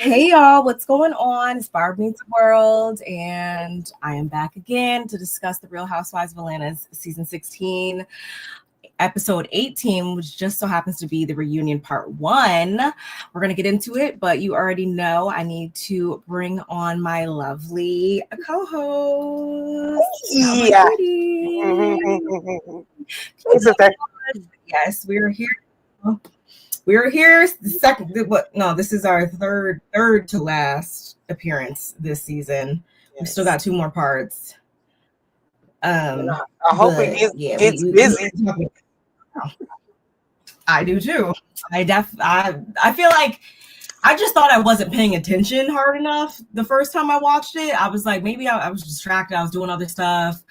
Hey y'all, what's going on? It's Barb Meets World, and I am back again to discuss the Real Housewives of Atlanta's season 16, episode 18, which just so happens to be the reunion part 1. We're going to get into it, but you already know I need to bring on my lovely co-host. Yeah. Yes, we're here. We're here. This is our third to last appearance this season. Yes. We still got 2 more parts. I hope it gets busy. I do too. I feel like I just thought I wasn't paying attention hard enough the first time I watched it. I was like, maybe I was distracted. I was doing other stuff.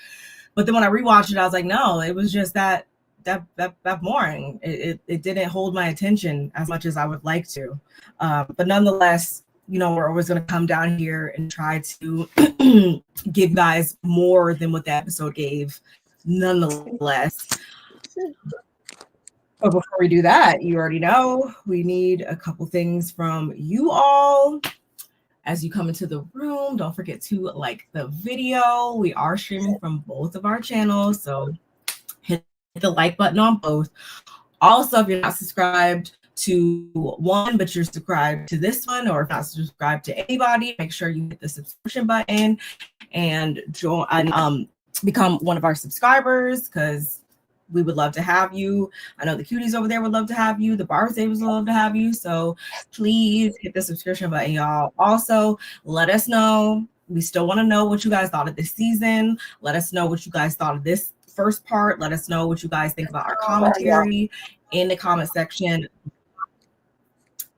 But then when I rewatched it, I was like, no, it was just that boring. It didn't hold my attention as much as I would like to. But nonetheless, we're always going to come down here and try to give guys more than what the episode gave. Nonetheless. But before we do that, you already know we need a couple things from you all. As you come into the room, don't forget to like the video. We are streaming from both of our channels, so hit the like button on both. Also, if you're not subscribed to one, but you're subscribed to this one, or if not subscribed to anybody, make sure you hit the subscription button and join and become one of our subscribers, because we would love to have you. I know the cuties over there would love to have you. The bar savers would love to have you. So please hit the subscription button, y'all. Also, let us know. We still want to know what you guys thought of this season. Let us know what you guys thought of this first part. Let us know what you guys think about our commentary in the comment section.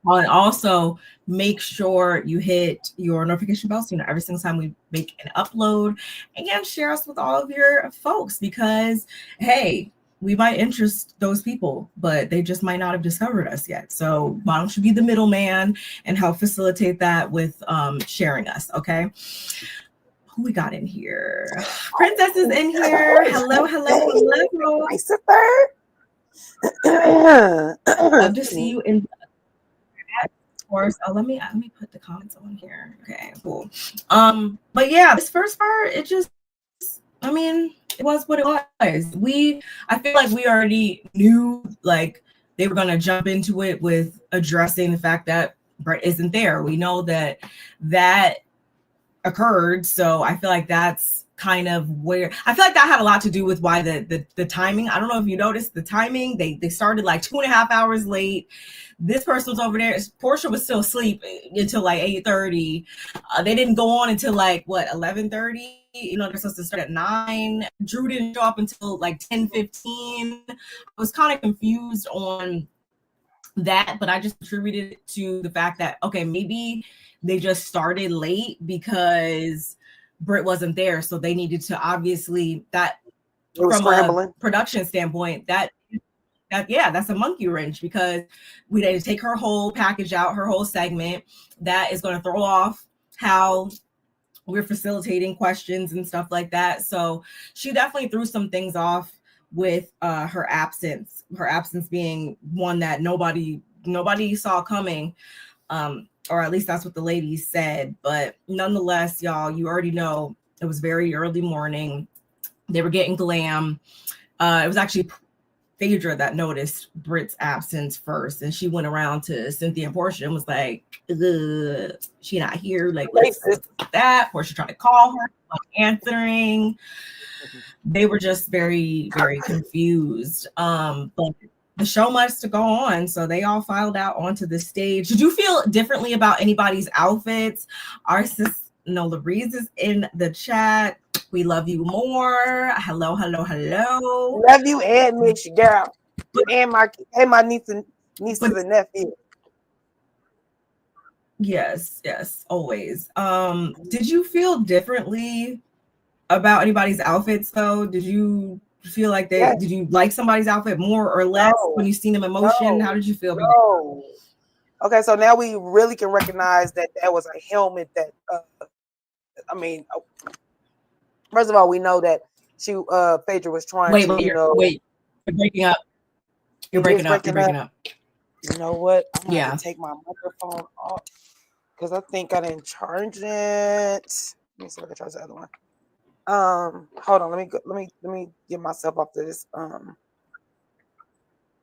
And also make sure you hit your notification bell so every single time we make an upload, and share us with all of your folks, because hey, we might interest those people, but they just might not have discovered us yet. So why don't you be the middleman and help facilitate that with sharing us, okay? Who we got in here? Princess is in here. Hello. Nice third. Love to see you in course. Oh, let me put the comments on here. Okay, cool. But yeah, this first part, it was what it was. I feel like we already knew, like, they were gonna jump into it with addressing the fact that Brett isn't there. We know that occurred, so I feel like that's kind of where I feel like that had a lot to do with why the timing. I don't know if you noticed the timing. They started like 2.5 hours late. This person was over there. Portia was still asleep until like 8:30. They didn't go on until like 11:30. They're supposed to start at 9. Drew didn't show up until like 10:15. I was kind of confused on that, but I just attributed it to the fact that, okay, maybe they just started late because Britt wasn't there, so they needed to, obviously, that from a production standpoint, that's a monkey wrench, because we need to take her whole package out, her whole segment. That is going to throw off how we're facilitating questions and stuff like that. So she definitely threw some things off with her absence being one that nobody saw coming, or at least that's what the ladies said. But nonetheless, y'all, you already know it was very early morning. They were getting glam. It was actually Phaedra that noticed Britt's absence first, and she went around to Cynthia and Portia and was like, she not here, like, what's that? Portia tried to call her, not answering. They were just very, very confused. But the show must to go on, so they all filed out onto the stage. Did you feel differently about anybody's outfits? Our sis Louise is in the chat. We love you more. Hello. Love you and miss you, girl. And my nieces and nephews. Yes, always. Did you feel differently about anybody's outfits though? Did you feel like did you like somebody's outfit more or less when you seen them in motion? How did you feel about it? Okay, so now we really can recognize that was a helmet that first of all, we know that Phaedra was trying wait, you're breaking up. You're breaking up. You know what? I'm gonna take my microphone off. because I think I didn't charge it. Let me see if I can charge the other one. Hold on. Let me get myself off this. Let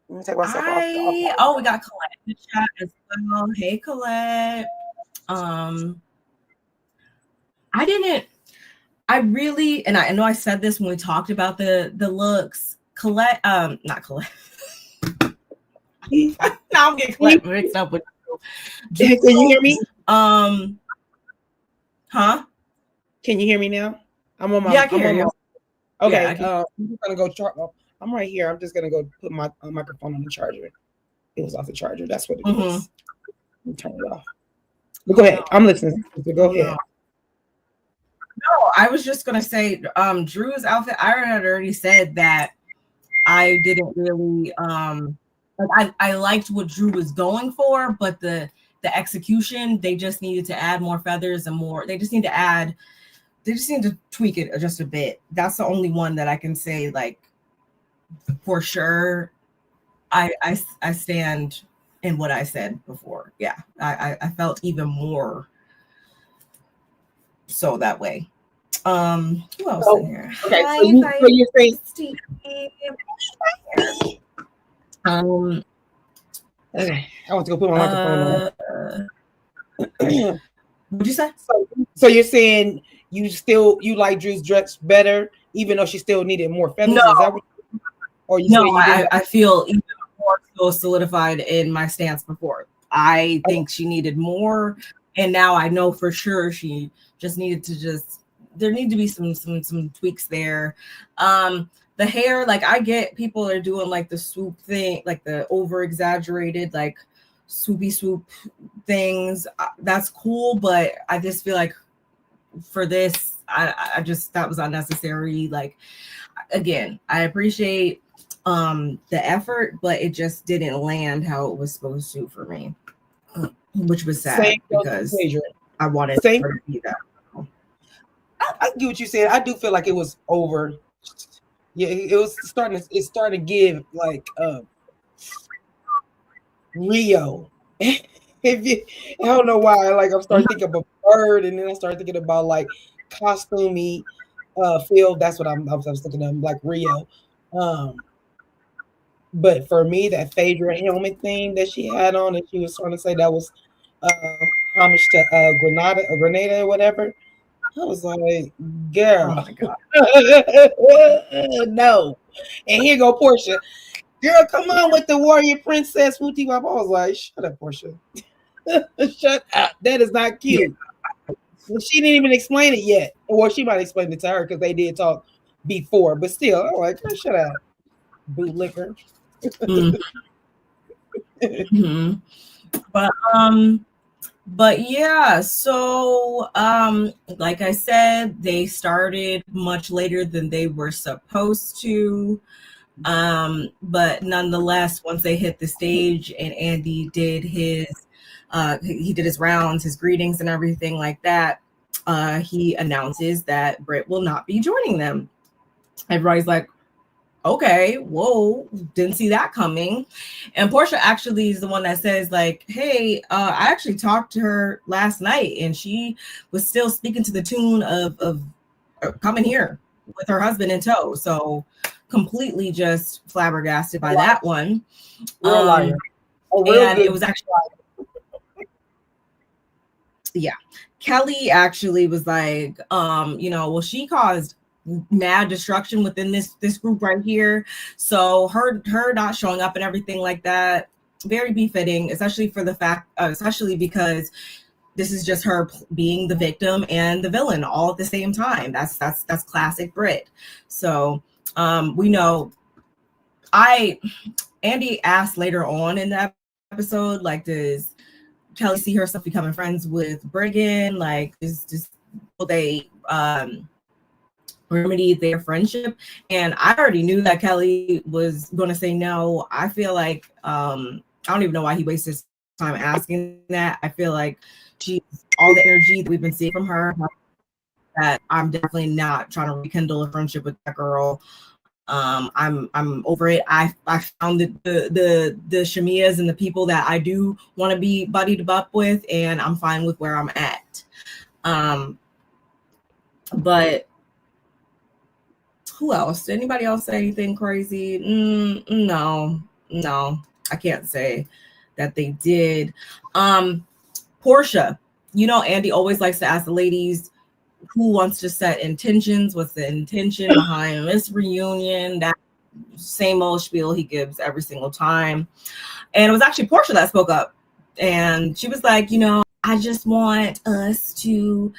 me take myself off. Oh, we got Colette in the chat as well. Hey, Colette. I really, and I know I said this when we talked about the looks. Colette, not Colette. Now I'm getting Colette mixed up with you. Can you hear me? Huh? Can you hear me now? I'm on my. Yeah, I can hear you. Okay, I'm just gonna go charge. I'm right here. I'm just gonna go put my microphone on the charger. It was off the charger. That's what it is. Let me turn it off. But go ahead. I'm listening. So go ahead. No, I was just gonna say, Drew's outfit. I had already said that I didn't really I liked what Drew was going for, but the execution, they just needed to add more feathers and more. They just need to tweak it just a bit. That's the only one that I can say, like, for sure. I stand in what I said before. Yeah, I felt even more so that way. Who else in here? Okay, Hi, so you're saying okay, I want to go put my microphone on. What'd you say? So you're saying you like Drew's dress better, even though she still needed more feathers? No. Is that what or you no, you didn't? I feel even more so solidified in my stance before. I think she needed more, and now I know for sure she just needed to there need to be some tweaks there. The hair, like, I get people are doing like the swoop thing, like the over exaggerated, like swoopy swoop things. That's cool, but I just feel like for this, I just, that was unnecessary. Like, again, I appreciate the effort, but it just didn't land how it was supposed to for me, which was sad because I wanted her to be that. I get what you said. I do feel like it was over. Yeah, it was starting to give like Rio. I don't know why. Like, I'm starting thinking of a bird, and then I started thinking about like costumey feel. That's what I was thinking of, like Rio. But for me, that Phaedra helmet thing that she had on, and she was trying to say that was homage to Grenada or whatever. I was like, girl, oh my God. No. And here go Portia. Girl, come on with the warrior princess. Wooty Wop. I was like, shut up, Portia. Shut up. That is not cute. She didn't even explain it yet. Or she might explain it to her because they did talk before. But still, I'm like, girl, shut up, bootlicker. Mm-hmm. But yeah, so like I said, they started much later than they were supposed to. But nonetheless, once they hit the stage and Andy did his rounds, his greetings and everything like that, he announces that Britt will not be joining them. Everybody's like, okay, whoa, didn't see that coming. And Portia actually is the one that says, like, hey, I actually talked to her last night and she was still speaking to the tune of coming here with her husband in tow. So completely just flabbergasted by that one. Real liar. And it was actually, yeah, Kelly actually was like, well, she caused mad destruction within this group right here, so her not showing up and everything like that, very befitting, especially for the fact, especially because this is just her being the victim and the villain all at the same time. That's classic Brit. So we know. Andy asked later on in the episode, like, does Kelly see herself becoming friends with Briggan? Like, will they remedy their friendship? And I already knew that Kelly was going to say no. I feel like I don't even know why he wasted his time asking that. I feel like all the energy that we've been seeing from her, that I'm definitely not trying to rekindle a friendship with that girl. I'm over it. I found the Shamias and the people that I do want to be buddied up with, and I'm fine with where I'm at. But who else? Did anybody else say anything crazy? No, I can't say that they did. Portia, you know, Andy always likes to ask the ladies who wants to set intentions. What's the intention behind this reunion? That same old spiel he gives every single time. And it was actually Portia that spoke up, and she was like, you know, I just want us to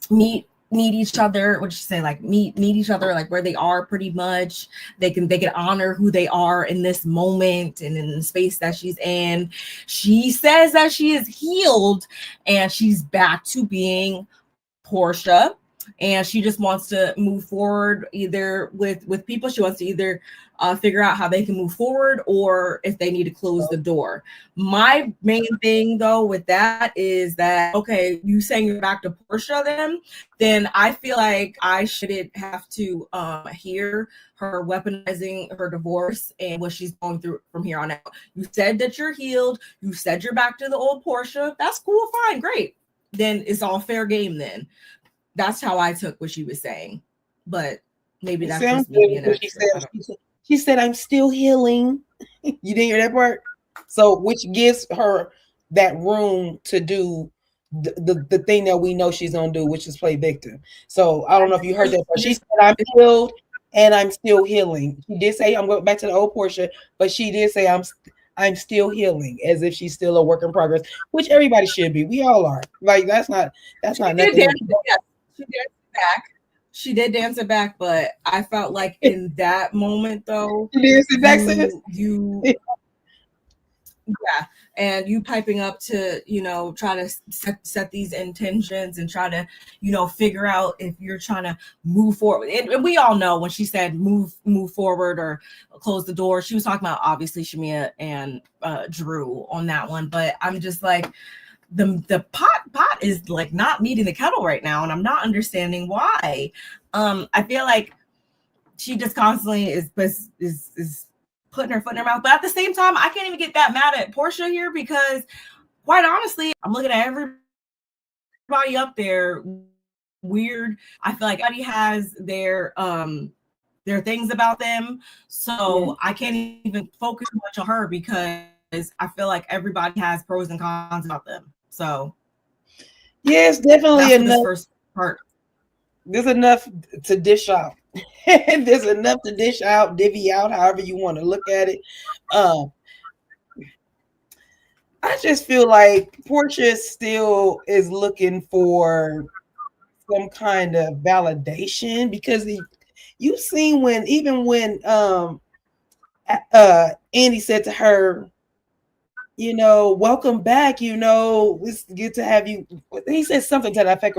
meet each other. What did she say? Like meet each other, like where they are. Pretty much, they can honor who they are in this moment and in the space that she's in. She says that she is healed and she's back to being Portia, and she just wants to move forward either with people. She wants to either figure out how they can move forward or if they need to close the door. My main thing though with that is that, okay, you saying you're back to Portia, then I feel like I shouldn't have to hear her weaponizing her divorce and what she's going through from here on out. You said that you're healed. You said you're back to the old Portia. That's cool, fine, great. Then it's all fair game then. That's how I took what she was saying. But maybe that's just me being extra. She said, I'm still healing. You didn't hear that part? So, which gives her that room to do the thing that we know she's going to do, which is play victim. So, I don't know if you heard that part. She said, I'm healed and I'm still healing. She did say, I'm going back to the old Portia, but she did say, I'm still healing, as if she's still a work in progress, which everybody should be. We all are. Like, that's not nothing. She did dance it back, but I felt like in that moment though, yeah, and you piping up to, you know, try to set these intentions and try to, you know, figure out if you're trying to move forward. And we all know when she said move forward or close the door, she was talking about obviously Shamia and Drew on that one. But I'm just like, the pot is like not meeting the kettle right now, and I'm not understanding why. I feel like she just constantly is putting her foot in her mouth, but at the same time, I can't even get that mad at Portia here because, quite honestly, I'm looking at everybody up there weird. I feel like everybody has their things about them, so I can't even focus much on her because I feel like everybody has pros and cons about them. So, yes, definitely enough. First part. There's enough to dish out. There's enough to dish out, divvy out, however you want to look at it. I just feel like Portia still is looking for some kind of validation because you've seen when Andy said to her, you know, welcome back, you know, it's good to have you. He said something to that effect,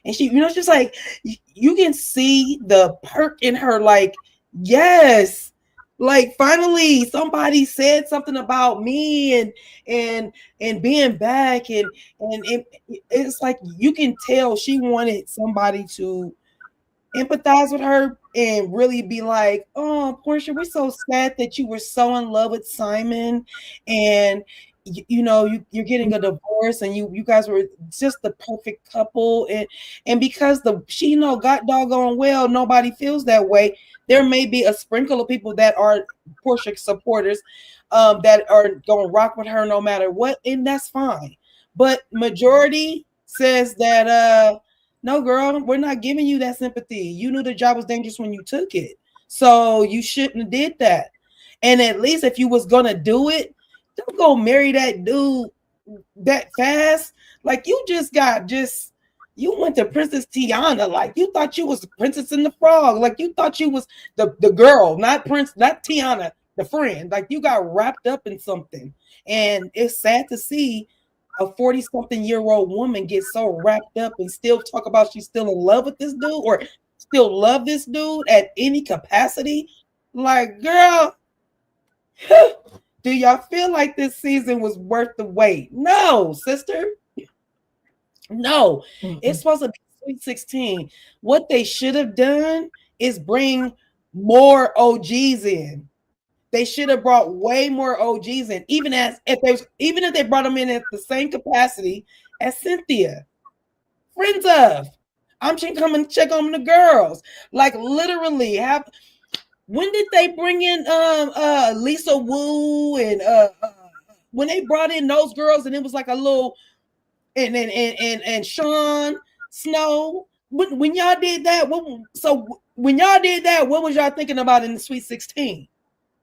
and she, you know, she's like, you can see the perk in her, like, yes, like finally somebody said something about me and being back, and it's like you can tell she wanted somebody to empathize with her and really be like, oh, Portia, we're so sad that you were so in love with Simon, and you know you're getting a divorce, and you guys were just the perfect couple, and because she know got doggone well nobody feels that way. There may be a sprinkle of people that are Portia supporters that are gonna rock with her no matter what, and that's fine. But majority says that no, girl, we're not giving you that sympathy. You knew the job was dangerous when you took it. So you shouldn't have did that. And at least if you was going to do it, don't go marry that dude that fast. Like you you went to Princess Tiana. Like you thought you was the Princess and the Frog. Like you thought you was the girl, not Tiana, the friend. Like you got wrapped up in something. And it's sad to see a 40-something-year-old woman gets so wrapped up and still talk about she's still in love with this dude or still love this dude at any capacity. Like, girl, do y'all feel like this season was worth the wait? No, sister. No. It's supposed to be Sweet 16. What they should have done is bring more OGs in. They should have brought way more OGs in, even if they brought them in at the same capacity as Cynthia. Friends of, I'm just coming to check on the girls. Like literally, when did they bring in Lisa Wu and when they brought in those girls and it was like a little and Sean Snow? When y'all did that, when y'all did that, what was y'all thinking about in the Sweet 16?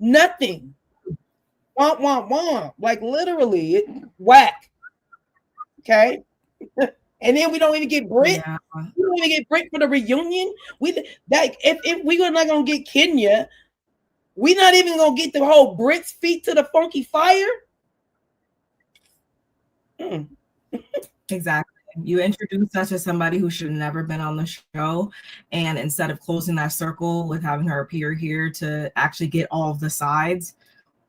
Nothing. Womp womp womp. Like literally, whack. Okay. And then we don't even get Brit. Yeah. We don't even get Brit for the reunion. If we are not gonna get Kenya, we're not even gonna get the whole Brit's feet to the funky fire. Exactly. You introduced us to somebody who should have never been on the show, and instead of closing that circle with having her appear here to actually get all of the sides,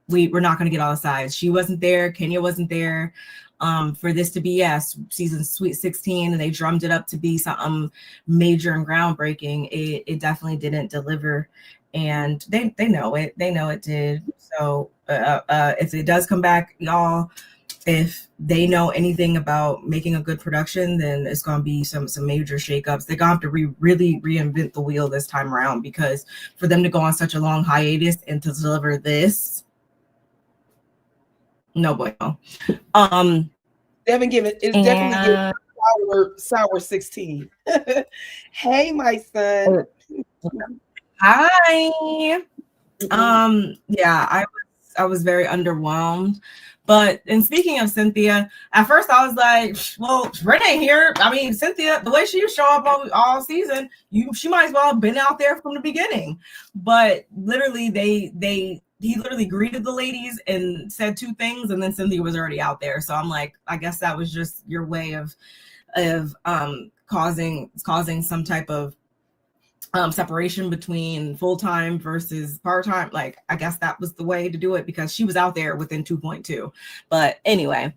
we're not going to get all the sides. She wasn't there. Kenya wasn't there. For this to be season Sweet 16, and they drummed it up to be something major and groundbreaking, it definitely didn't deliver, and they know it. They know it did. So if it does come back, y'all, if they know anything about making a good production, then it's going to be some major shakeups. They're going to have to really reinvent the wheel this time around, because for them to go on such a long hiatus and to deliver this, no bueno. Definitely sour 16. Hey, my son. Hi. Yeah, I was very underwhelmed. But in speaking of Cynthia, at first I was like, well, Renee here. I mean, Cynthia, the way she show up all season, she might as well have been out there from the beginning. But literally, he literally greeted the ladies and said two things, and then Cynthia was already out there. So I'm like, I guess that was just your way of causing some type of separation between full-time versus part-time. Like, I guess that was the way to do it, because she was out there within 2.2. But anyway,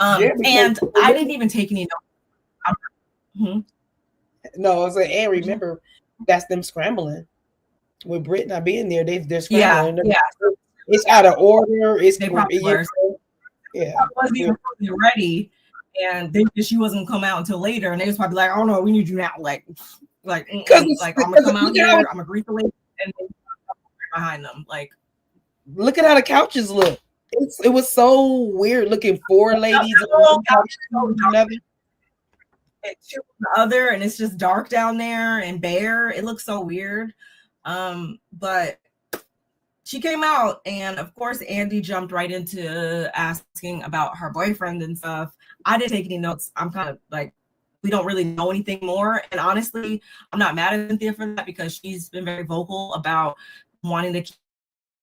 and I didn't even take any notes. No, I was like, and remember, that's them scrambling. With Brit not being there, they're scrambling. Yeah. It's out of order. They probably were. Yeah, I wasn't even ready, and she wasn't come out until later, and they was probably like, "Oh no, we need you now!" Like I'm gonna come out here, I'm gonna greet the ladies, and then behind them. Like, look at how the couches look. It was so weird looking. 4 ladies on couch to another. To the other, and it's just dark down there and bare. It looks so weird. But she came out, and of course Andy jumped right into asking about her boyfriend and stuff. I didn't take any notes. I'm kind of like, we don't really know anything more, and honestly, I'm not mad at Cynthia for that, because she's been very vocal about wanting to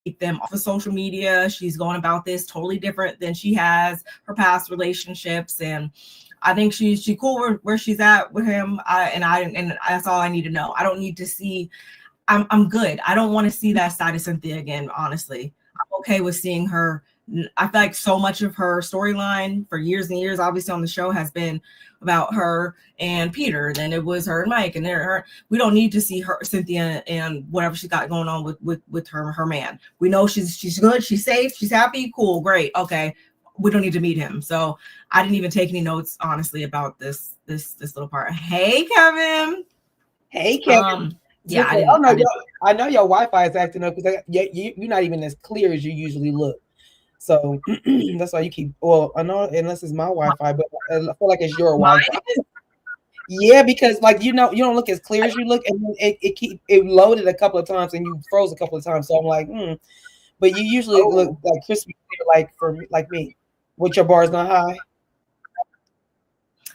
keep them off of social media. She's going about this totally different than she has her past relationships, and I think she's cool where she's at with him. And that's all I need to know. I don't need to see. I'm good. I don't want to see that side of Cynthia again. Honestly, I'm okay with seeing her. I feel like so much of her storyline for years and years, obviously on the show, has been about her and Peter. Then it was her and Mike, and her. We don't need to see her, Cynthia, and whatever she's got going on with her man. We know she's good, she's safe, she's happy, cool, great, okay. We don't need to meet him. So I didn't even take any notes, honestly, about this little part. Hey, Kevin. Hey, Kevin. Yeah, I know your Wi-Fi is acting up, because you're not even as clear as you usually look. So that's why you keep. Well, I know, unless it's my Wi-Fi, but I feel like it's your Wi-Fi. Yeah, because like you don't look as clear as you look, and it loaded a couple of times and you froze a couple of times. So I'm like, but you usually look like crispy clear, like me. With your bars not high.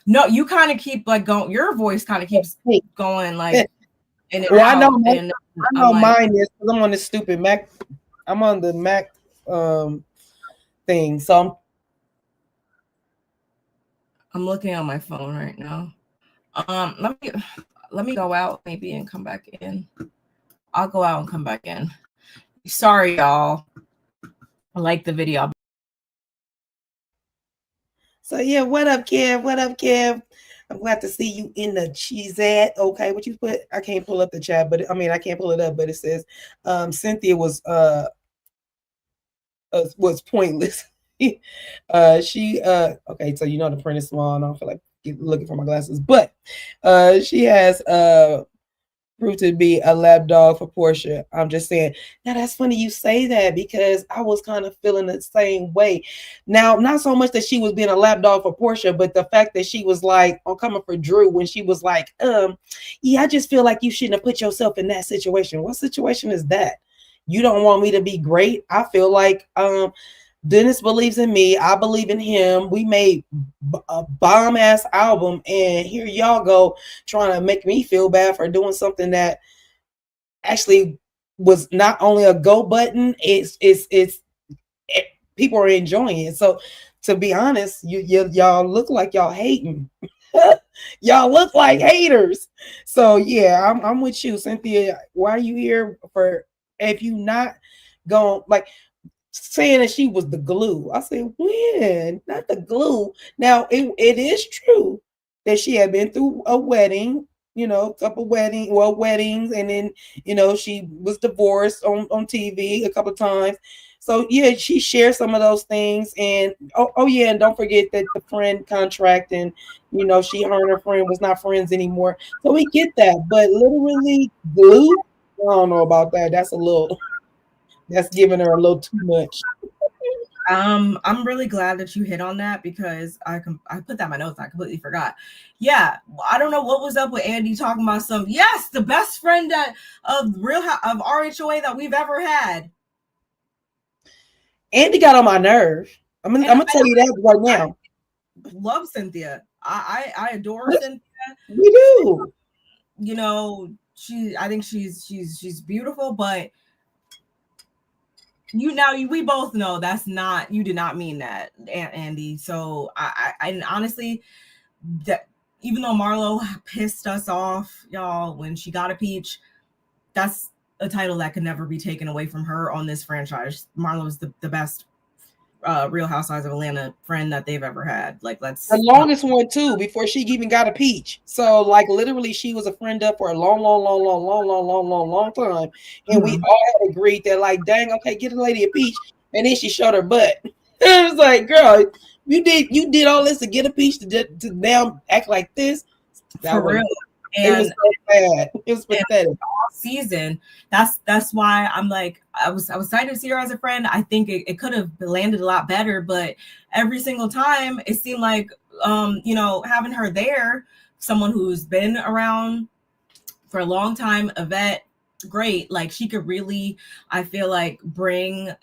No, you kind of keep like going. Your voice kind of keeps going like. Well, I know mine is, because I'm on this stupid Mac. I'm on the Mac thing, so I'm looking on my phone right now. Let me go out maybe and come back in. I'll go out and come back in. Sorry, y'all. I like the video. So yeah, what up, Kev? What up, Kev? I'm glad to see you in the cheesette. Okay, what you put? I can't pull up the chat, but I mean I can't pull it up, but it says Cynthia was pointless. She okay, so you know the print is small, and I don't feel like looking for my glasses, but she has proved to be a lap dog for Portia. I'm just saying. Now that's funny you say that because I was kind of feeling the same way. Now, not so much that she was being a lap dog for Portia, but the fact that she was like on coming for Drew when she was like, yeah, I just feel like you shouldn't have put yourself in that situation. What situation is that? You don't want me to be great. I feel like Dennis believes in me. I believe in him. We made a bomb ass album, and here y'all go trying to make me feel bad for doing something that actually was not only a go button. People are enjoying it. So, to be honest, y'all look like y'all hating. Y'all look like haters. So yeah, I'm with you, Cynthia. Why are you here for? If you not going like saying that she was the glue. I said, when? Not the glue. Now, it is true that she had been through a wedding, couple weddings, and then, she was divorced on TV a couple of times. So, yeah, she shared some of those things. And, oh yeah, and don't forget that the friend contract and, she, her and her friend was not friends anymore. So we get that. But literally glue, I don't know about that. That's giving her a little too much. I'm really glad that you hit on that because I put that in my notes. I completely forgot. Yeah, I don't know what was up with Andy talking about the best friend of RHOA that we've ever had. Andy got on my nerve. I'm gonna tell you that right now. I love Cynthia. I adore Cynthia. We do. I think she's beautiful, but we both know you did not mean that, Andy. So I honestly, that even though Marlo pissed us off, y'all, when she got a peach, that's a title that could never be taken away from her on this franchise. Marlo is the best Real Housewives of Atlanta friend that they've ever had. Like, that's the longest one too, before she even got a peach. So like literally she was a friend up for a long time. And we all had agreed that like, dang, okay, get a lady a peach. And then she showed her butt. It was like, girl, you did all this to get a peach to now act like this. For real. And it was so bad. It was pathetic. All season. That's why I'm like, I was excited to see her as a friend. I think it could have landed a lot better, but every single time it seemed like having her there, someone who's been around for a long time, a vet, great. Like, she could really, I feel like, bring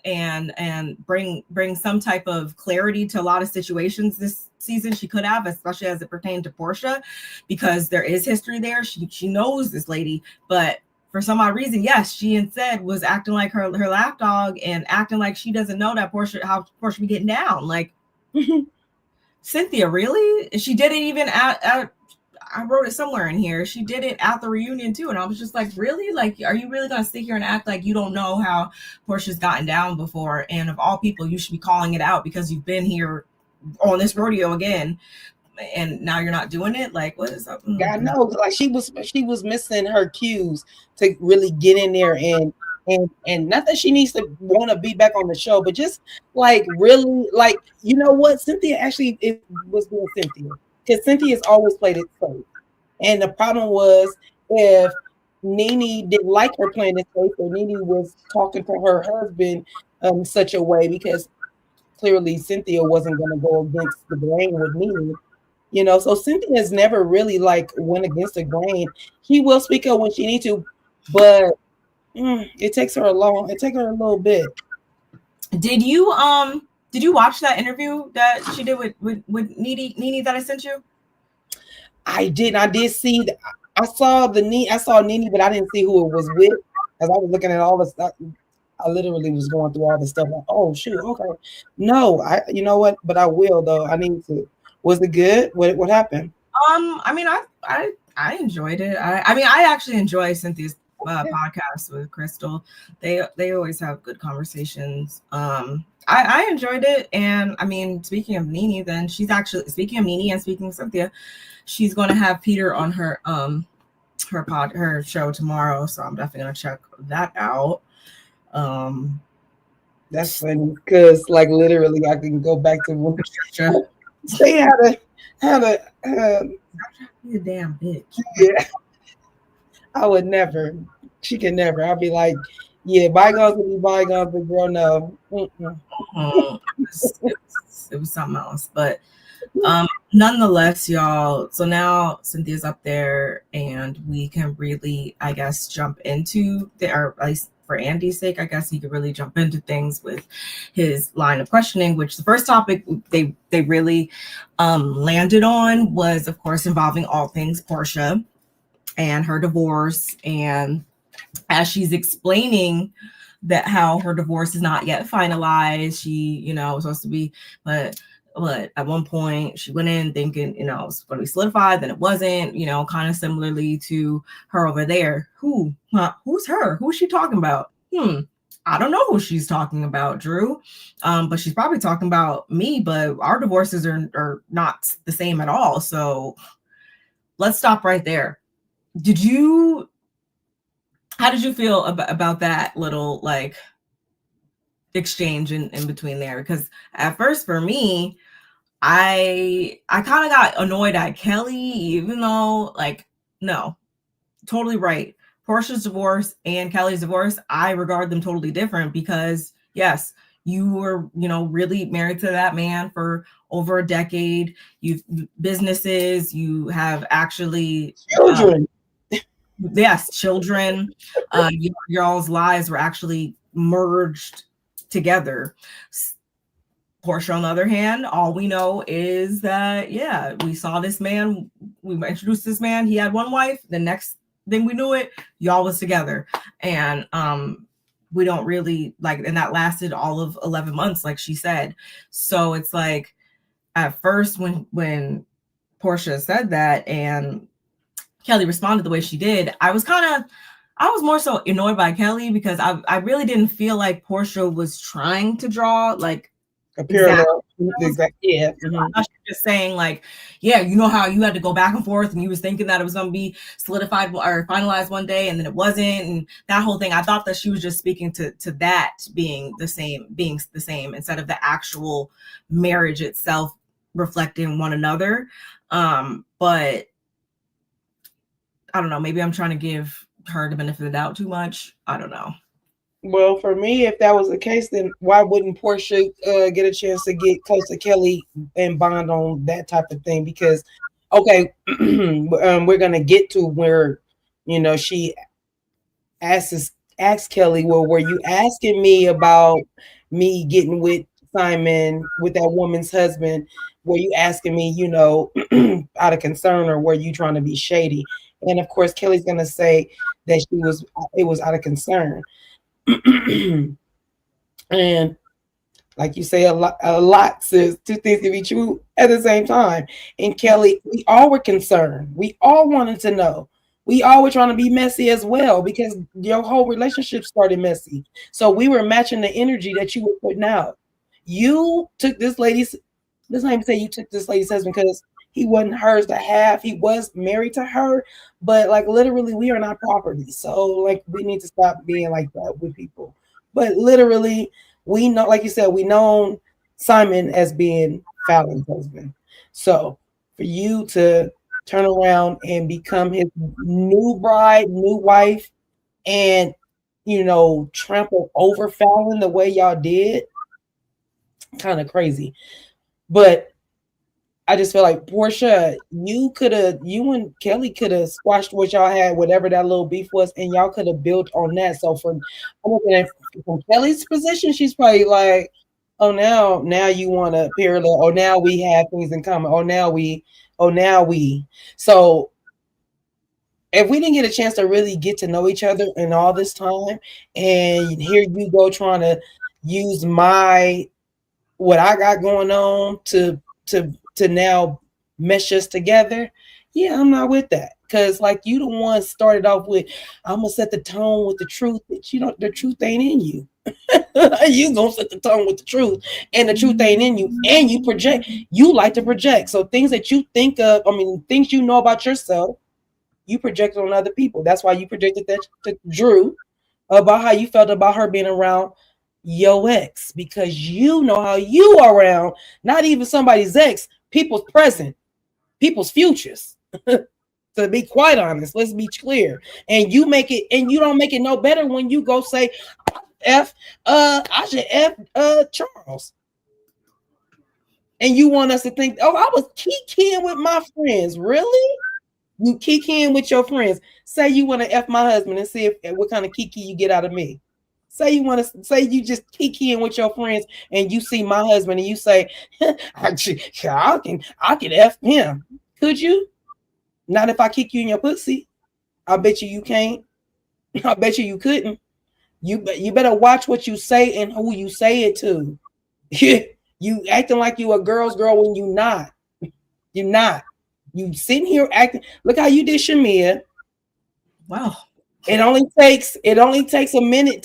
some type of clarity to a lot of situations this season. She could have, especially as it pertained to Portia, because there is history there. She knows this lady, but for some odd reason, yes, she instead was acting like her lapdog and acting like she doesn't know that how Portia be getting down. Like, Cynthia, really? She did it even at I wrote it somewhere in here. She did it at the reunion too. And I was just like, really? Like, are you really going to sit here and act like you don't know how Portia's gotten down before? And of all people, you should be calling it out because you've been here on this rodeo again. And now you're not doing it. Like, what is up? God knows, like she was missing her cues to really get in there and not that she needs to want to be back on the show, but just like really, like, you know what, Cynthia actually was doing Cynthia, because Cynthia's always played it safe. And the problem was if Nene didn't like her playing it safe, or Nene was talking to her husband such a way, because clearly Cynthia wasn't going to go against the grain with Nene. So Cynthia's never really like went against the grain. She will speak up when she needs to, but it takes her a little bit. Did you watch that interview that she did with Nene that I sent you? I did see that. I saw Nene, but I didn't see who it was with, because I was looking at all the stuff. I literally was going through all the stuff. Like, oh shoot, okay. No, you know what? But I will though. I need to. Was it good? What happened? I mean, I enjoyed it. I actually enjoy Cynthia's podcast with Crystal. They always have good conversations. I enjoyed it, and I mean, speaking of Nene, then she's actually speaking of Nene and speaking of Cynthia, she's going to have Peter on her show tomorrow, so I'm definitely gonna check that out. That's funny because, like, literally, I can go back to when Sure. say how to You damn bitch. yeah. I would never. She can never. I'll be like, yeah, bygones will be bygones, but girl, no. It was something else, but nonetheless, y'all. So now Cynthia's up there, and we can really, I guess, jump into or at least for Andy's sake, I guess he could really jump into things with his line of questioning. Which the first topic they really landed on was, of course, involving all things Portia and her divorce, and as she's explaining that how her divorce is not yet finalized. She, was supposed to be, but at one point she went in thinking, it was going to be solidified, then it wasn't, kind of similarly to her over there. Who's her? Who's she talking about? I don't know who she's talking about, Drew. But she's probably talking about me, but our divorces are not the same at all. So let's stop right there. How did you feel about that little like exchange in between there? Because at first for me, I kind of got annoyed at Kelly, even though like, no, totally right. Portia's divorce and Kelly's divorce, I regard them totally different because yes, you were, really married to that man for over a decade. You've businesses, you have actually Children. Yes, children. Y'all's lives were actually merged together. Portia, on the other hand, all we know is that, yeah, we saw this man, we introduced this man, he had one wife, the next thing we knew it, y'all was together. And we don't really and that lasted all of 11 months, like she said. So it's like, at first when Portia said that and Kelly responded the way she did, I was more so annoyed by Kelly because I really didn't feel like Portia was trying to draw like a parallel. Exactly. Yeah. Mm-hmm. Just saying like, yeah, you know how you had to go back and forth and you was thinking that it was going to be solidified or finalized one day and then it wasn't, and that whole thing. I thought that she was just speaking to that being the same instead of the actual marriage itself reflecting one another. But I don't know, maybe I'm trying to give her the benefit of the doubt too much. I don't know. Well, for me, if that was the case, then why wouldn't Portia get a chance to get close to Kelly and bond on that type of thing? Because, okay, we're going to get to where, she asks Kelly, well, were you asking me about me getting with Simon, with that woman's husband? Were you asking me, out of concern, or were you trying to be shady? And of course, Kelly's going to say that it was out of concern. And like you say, a lot says two things can be true at the same time. And Kelly, we all were concerned. We all wanted to know. We all were trying to be messy as well because your whole relationship started messy. So we were matching the energy that you were putting out. You took this lady's, let's not even say you took this lady's husband because he wasn't hers to have. He was married to her, but like literally we are not property. So like we need to stop being like that with people. But literally we know, like you said, we known Simon as being Fallon's husband. So for you to turn around and become his new bride, new wife, and trample over Fallon the way y'all did, kind of crazy. But I just feel like Portia, you and Kelly could have squashed what y'all had, whatever that little beef was, and y'all could have built on that. So from Kelly's position, she's probably like, oh, now you want to parallel, or now we have things in common, or now we. So if we didn't get a chance to really get to know each other in all this time, and here you go trying to use what I got going on to now mesh us together, Yeah, I'm not with that. Cause like you the one started off with, I'm gonna set the tone with the truth, but you don't, the truth ain't in you. You gonna set the tone with the truth, and the truth ain't in you, and you project. You like to project, so things that you think of, I mean, things you know about yourself, you project on other people. That's why you projected that to Drew about how you felt about her being around your ex, because you know how you are around not even somebody's ex, people's present, people's futures. To be quite honest, let's be clear. And you make it, and you don't make it no better when you go say, I should Charles. And you want us to think, oh, I was kikiing with my friends. Really? You kikiing with your friends. Say you want to F my husband and see if what kind of kiki you get out of me. Say you want to say you just kikiing with your friends and you see my husband and you say, I can F him. Could you? Not if I kick you in your pussy. I bet you can't. I bet you couldn't. You better watch what you say and who you say it to. You acting like you a girl's girl when you not. You're not. You sitting here acting. Look how you did Shamia. Wow. It only takes a minute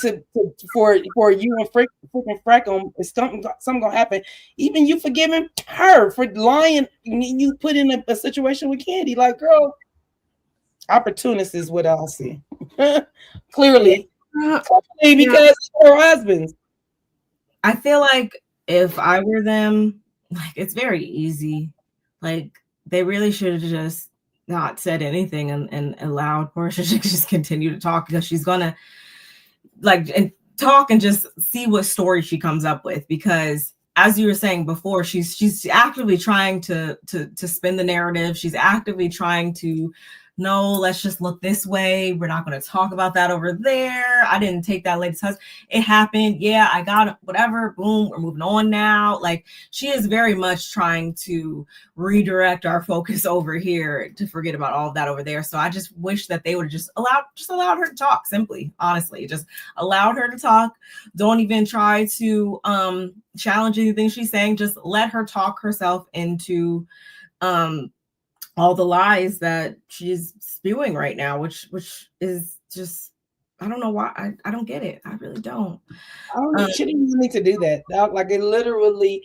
for you and freaking Freckle. Something gonna happen. Even you forgiving her for lying. You put in a situation with Candy. Like, girl, opportunist is what I'll see. Clearly, because her husbands. I feel like if I were them, like it's very easy. Like they really should have just not said anything and allowed Portia to just continue to talk, because she's gonna like and talk and just see what story she comes up with. Because as you were saying before, she's actively trying to spin the narrative. She's actively trying to, no, let's just look this way. We're not going to talk about that over there. I didn't take that lady's husband. It happened. Yeah, I got it. Whatever. Boom. We're moving on now. Like, she is very much trying to redirect our focus over here to forget about all of that over there. So I just wish that they would have just allowed her to talk. Simply, honestly, just allowed her to talk. Don't even try to challenge anything she's saying. Just let her talk herself into all the lies that she's spewing right now, which is just, I don't know why. I don't get it. I really don't. She didn't even need to do that. Like, it literally,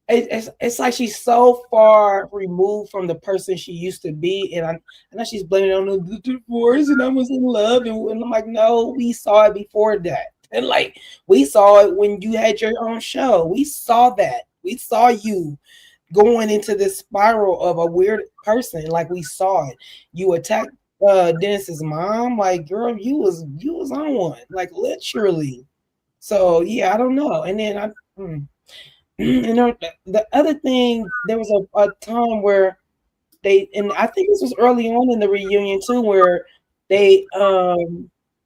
it's like she's so far removed from the person she used to be, and I know she's blaming it on the divorce, and I was in love, and I'm like, no, we saw it before that, and like we saw it when you had your own show. We saw that. We saw you going into this spiral of a weird person. Like, we saw it. You attacked Dennis's mom. Like, girl, you was on one. Like, literally. So yeah, I don't know. And then the other thing, there was a time where and I think this was early on in the reunion too, where they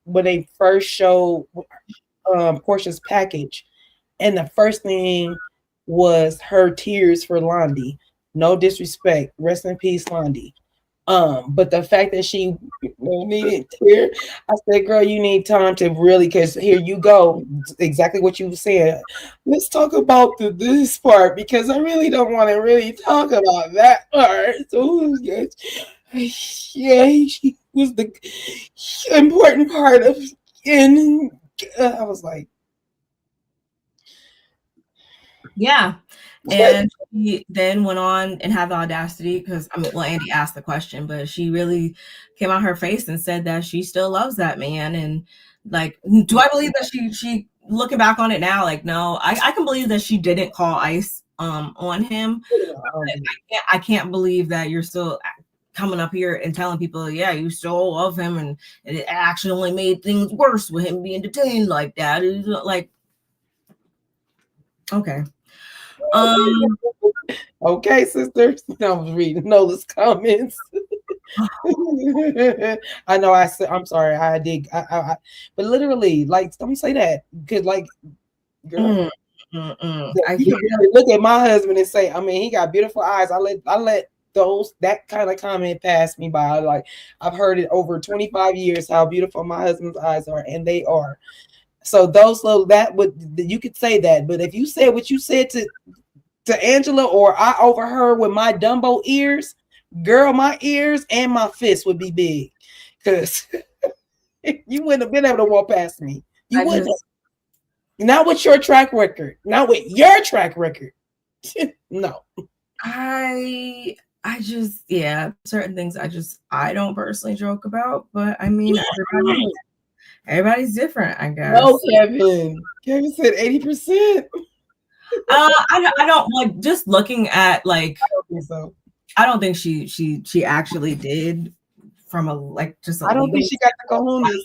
when they first showed Portia's package, and the first thing was her tears for Londi. No disrespect, rest in peace, Londi. But the fact that she needed tear, I said, girl, you need time to really, because here you go, exactly what you were saying. Let's talk about this part, because I really don't want to really talk about that part. So yeah, she was the important part of, and I was like, yeah. And she then went on and had the audacity, because Andy asked the question, but she really came out her face and said that she still loves that man. And like, do I believe that she looking back on it now, like, no, I can believe that she didn't call ICE on him. I can't believe that you're still coming up here and telling people, yeah, you still love him, and it actually only made things worse with him being detained like that. It's like, okay. Okay, sisters. I was reading Nola's comments. I know. I'm sorry. I did. But literally, like, don't say that, because, like, girl, you can really look at my husband and say, I mean, he got beautiful eyes. I let that kind of comment pass me by. Like, I've heard it over 25 years how beautiful my husband's eyes are, and they are. So you could say that, but if you said what you said to Angela, or I overheard with my Dumbo ears girl, my ears and my fists would be big because you wouldn't have been able to walk past me. You wouldn't. Not with your track record. Not with your track record. No. I just, yeah, certain things I don't personally joke about, but I mean, everybody's different, I guess. No, Kevin. Kevin said 80%. I don't like, just looking at like, I don't think so. I don't think she actually did from a like just. I don't think she got the cojones.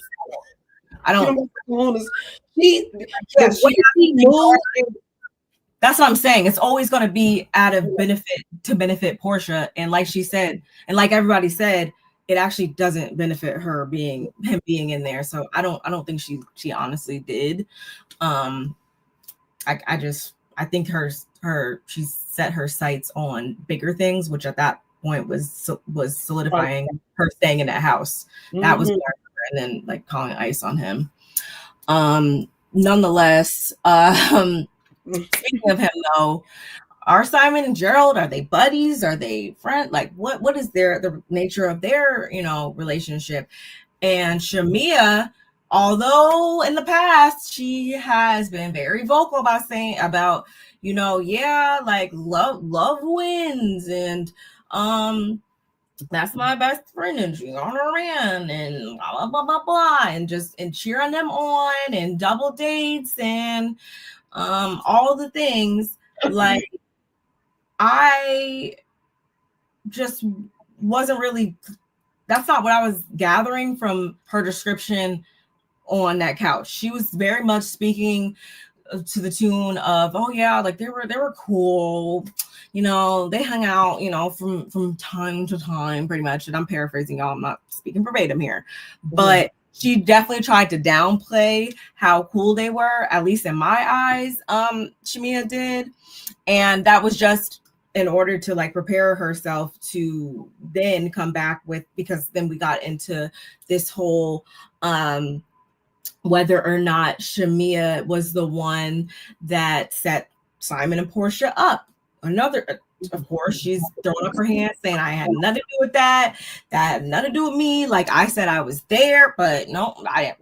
I don't. That's what I'm saying. It's always going to be out of benefit Portia, and like she said, and like everybody said, it actually doesn't benefit him being in there. So I don't think she honestly did. I think she set her sights on bigger things, which at that point was solidifying her staying in that house. That was more, and then like calling ice on him. Nonetheless, speaking of him though, are Simon and Gerald, are they buddies? Are they friends? Like what is the nature of their, relationship? And Shamia, although in the past she has been very vocal about saying like love wins, and that's my best friend and she's on her end and blah blah blah blah, and cheering them on and double dates and all the things. Like, I just wasn't really, that's not what I was gathering from her description on that couch. She was very much speaking to the tune of, oh yeah, like they were cool, they hung out, from time to time, pretty much. And I'm paraphrasing, y'all, I'm not speaking verbatim here, but she definitely tried to downplay how cool they were, at least in my eyes. Shamia did, and that was just in order to like prepare herself to then come back with, because then we got into this whole whether or not Shamia was the one that set Simon and Portia up. Of course, she's throwing up her hands saying, I had nothing to do with that. That had nothing to do with me. Like I said, I was there, but no, I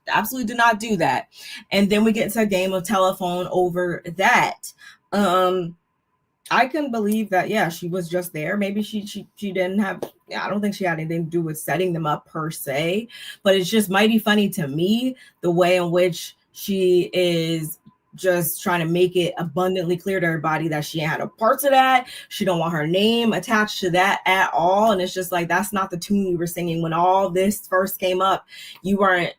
absolutely did not do that. And then we get into a game of telephone over that. I can believe that, yeah, she was just there. Maybe she didn't have, I don't think she had anything to do with setting them up per se, but it's just mighty funny to me, the way in which she is just trying to make it abundantly clear to everybody that she had a part to that. She don't want her name attached to that at all. And it's just like, that's not the tune you were singing when all this first came up. You weren't,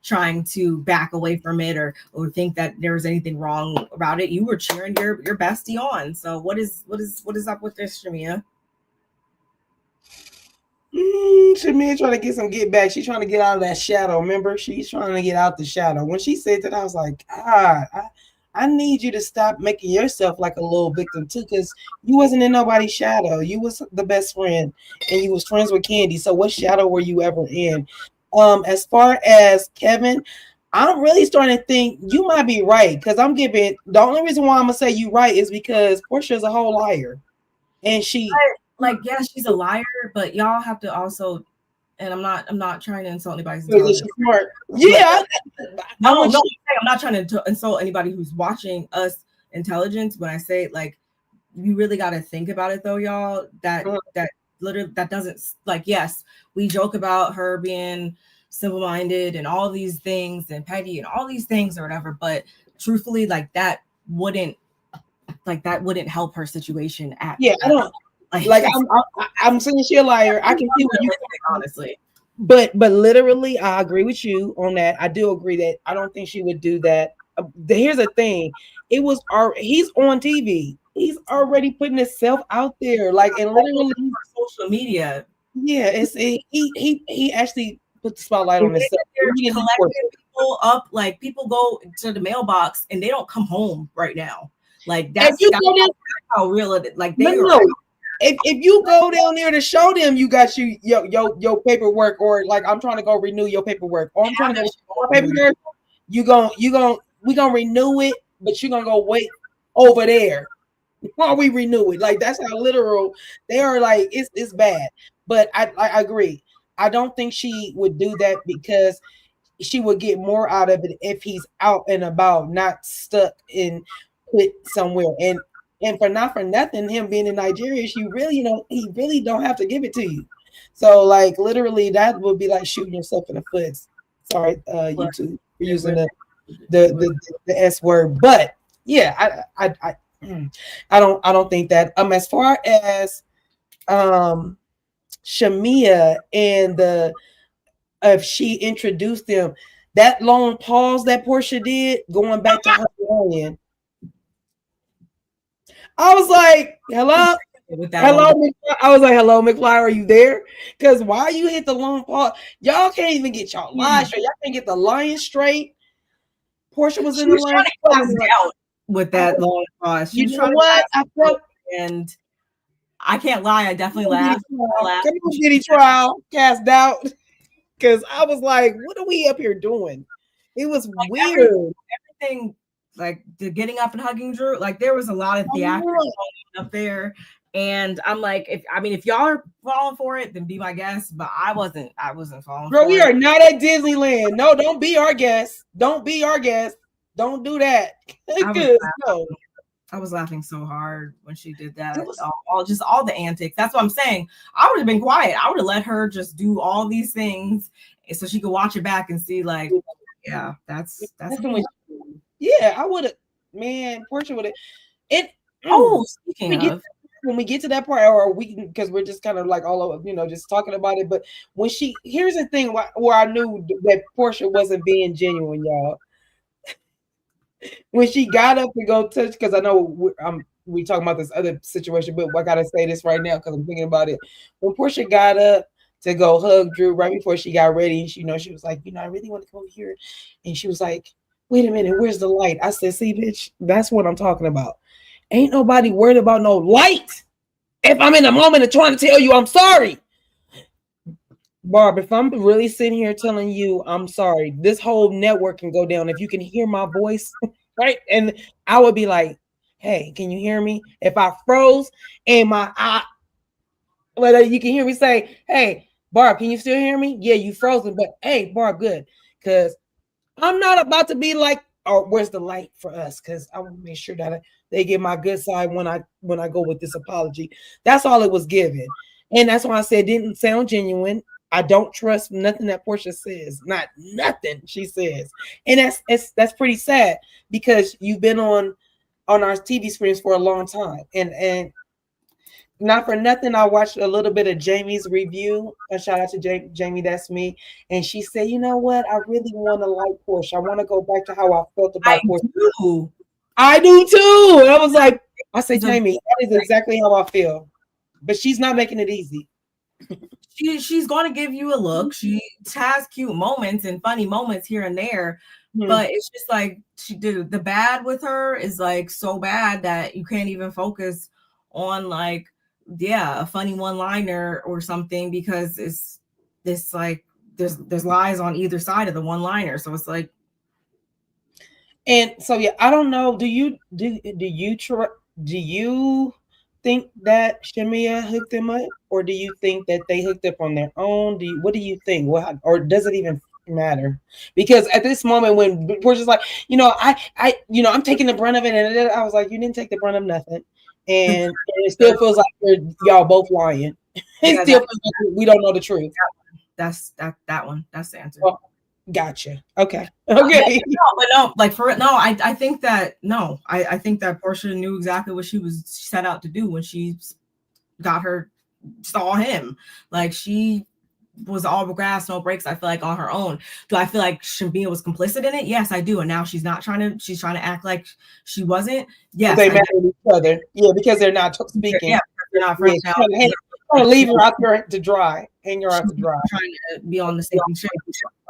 trying to back away from it or think that there was anything wrong about it. You were cheering your bestie on. So what is up with this, Shamia? Shamia trying to get some get back. She's trying to get out of that shadow. Remember, she's trying to get out the shadow. When she said that, I was like, God, I need you to stop making yourself like a little victim too, because you wasn't in nobody's shadow. You was the best friend, and you was friends with Candy. So what shadow were you ever in? As far as Kevin, I'm really starting to think you might be right, because the only reason why I'm gonna say you right is because Portia's a whole liar, and she she's a liar, but y'all have to also, and I'm not trying to insult anybody's intelligence. Smart. Yeah, I'm not trying to insult anybody who's watching us intelligence. When I say like, you really got to think about it though, y'all. That literally, that doesn't, like, yes, we joke about her being simple-minded and all these things and petty and all these things or whatever, but truthfully, like that wouldn't help her situation at all. I don't I'm saying she a liar. I can see what you honestly, but literally, I agree with you on that. I do agree that I don't think she would do that. Here's the thing: he's on TV. He's already putting himself out there, like, and literally social media. Yeah, he actually put the spotlight on himself. People up, like people go to the mailbox and they don't come home right now. Like that's how real it is. Like if you go down there to show them you got your paperwork, or like I'm trying to go renew your paperwork, or I'm trying to go paperwork, we gonna renew it, but you're gonna go wait over there. while we renew it. Like that's how literal they are. Like it's bad. But I agree. I don't think she would do that because she would get more out of it if he's out and about, not stuck in put somewhere. And for not for nothing, him being in Nigeria, he really don't have to give it to you. So like literally that would be like shooting yourself in the foot. Sorry, YouTube for using the S word. But yeah, I don't think that as far as Shamia and the if she introduced them, that long pause that Portia did going back to her lion. I was like, hello. Hello, I was like, hello, McFly, are you there? Because why you hit the long pause? Y'all can't even get y'all lies straight. Y'all can't get the lion straight. Portia was in the line with that long pause. She was trying what? I felt, and I can't lie, I definitely laughed. Did he trial cast doubt? Because I was like, what are we up here doing? It was like weird. Everything like the getting up and hugging Drew, like there was a lot of theatrics up there. And I'm like, if y'all are falling for it, then be my guest. But I wasn't falling Girl, for we it. are not at Disneyland. No, don't be our guest. Don't be our guest. Don't do that. I was laughing so hard when she did that. All the antics. That's what I'm saying. I would have been quiet. I would have let her just do all these things so she could watch it back and see, like, yeah, that's yeah, I would have. Man, Portia would have. Speaking of, when we get to that part, or because we're just kind of like all over, just talking about it. But when here's the thing where I knew that Portia wasn't being genuine, y'all. When she got up to go touch, because I know we talking about this other situation, but I gotta say this right now because I'm thinking about it. When Portia got up to go hug Drew right before she got ready, and she was like, I really want to come here, and she was like, wait a minute, where's the light? I said, see, bitch, that's what I'm talking about. Ain't nobody worried about no light. If I'm in a moment of trying to tell you I'm sorry, Barb, if I'm really sitting here telling you I'm sorry, this whole network can go down if you can hear my voice, right? And I would be like, hey, can you hear me? If I froze and whether you can hear me say, hey, Barb, can you still hear me? Yeah, you frozen, but hey, Barb, good. Because I'm not about to be like, oh, where's the light for us? Because I want to make sure that they get my good side when I go with this apology. That's all it was given. And that's why I said it didn't sound genuine. I don't trust nothing that Portia says. Not nothing she says. And that's pretty sad because you've been on our TV screens for a long time. And not for nothing, I watched a little bit of Jamie's review. A shout out to Jamie, that's me. And she said, you know what? I really want to like Portia. I want to go back to how I felt about Portia. I do too. And I was like, I said, Jamie, that is exactly how I feel. But she's not making it easy. She's going to give you a look. She has cute moments and funny moments here and there. But it's just like the bad with her is like so bad that you can't even focus on like a funny one-liner or something because it's this like there's lies on either side of the one-liner. So it's like, and so yeah, I don't know. Do you think that Shamia hooked them up, or do you think that they hooked up on their own? What do you think? Or does it even matter? Because at this moment when we're just like, I'm taking the brunt of it, and I was like, you didn't take the brunt of nothing. And it still feels like y'all both lying. It still feels like we don't know the truth. That's that one. That's the answer. Well, gotcha. Okay. No, like for it. No, I think that I think that Portia knew exactly what she set out to do when she saw him. Like she was all grass, no breaks. I feel like on her own. Do I feel like Shamia was complicit in it? Yes, I do. And now she's trying to act like she wasn't. Yes, they married each other. Yeah, because they're not speaking. Yeah, they're not friends now. Leave her out there to dry. Hang her out to dry. Trying to be on the sinking ship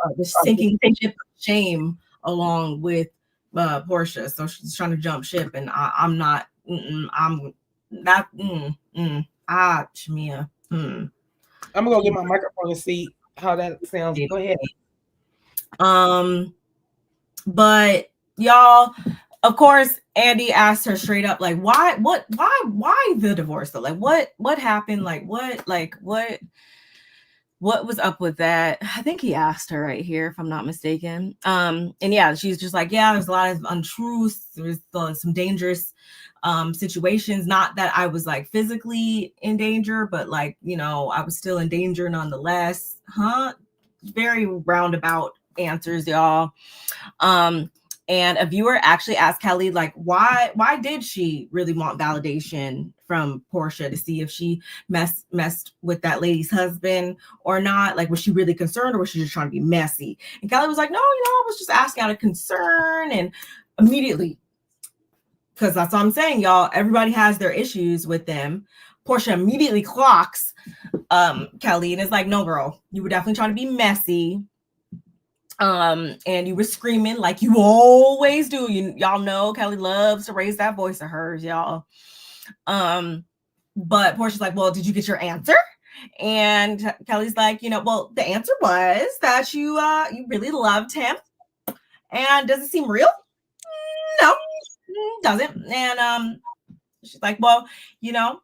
of shame along with Portia. So she's trying to jump ship, and I'm not. I'm not. Shamia. I'm gonna go get my microphone and see how that sounds. Go ahead. But y'all, of course, Andy asked her straight up, like, why the divorce though? Like, what happened? Like, what was up with that? I think he asked her right here, if I'm not mistaken. And yeah, she's just like, yeah, there's a lot of untruths. There's some dangerous situations. Not that I was like physically in danger, but like, you know, I was still in danger nonetheless. Very roundabout answers, y'all. And a viewer actually asked Kelly, like, why did she really want validation from Portia to see if she messed with that lady's husband or not? Like, was she really concerned, or was she just trying to be messy? And Kelly was like, no, you know, I was just asking out of concern. And immediately, because that's what I'm saying, y'all, everybody has their issues with them. Portia immediately clocks Kelly and is like, no, girl, you were definitely trying to be messy. And you were screaming like you always do. Y'all know Kelly loves to raise that voice of hers, y'all. But Portia's like, well, did you get your answer? And Kelly's like, you know, well, the answer was that you really loved him. And does it seem real? No, doesn't. And she's like, well, you know,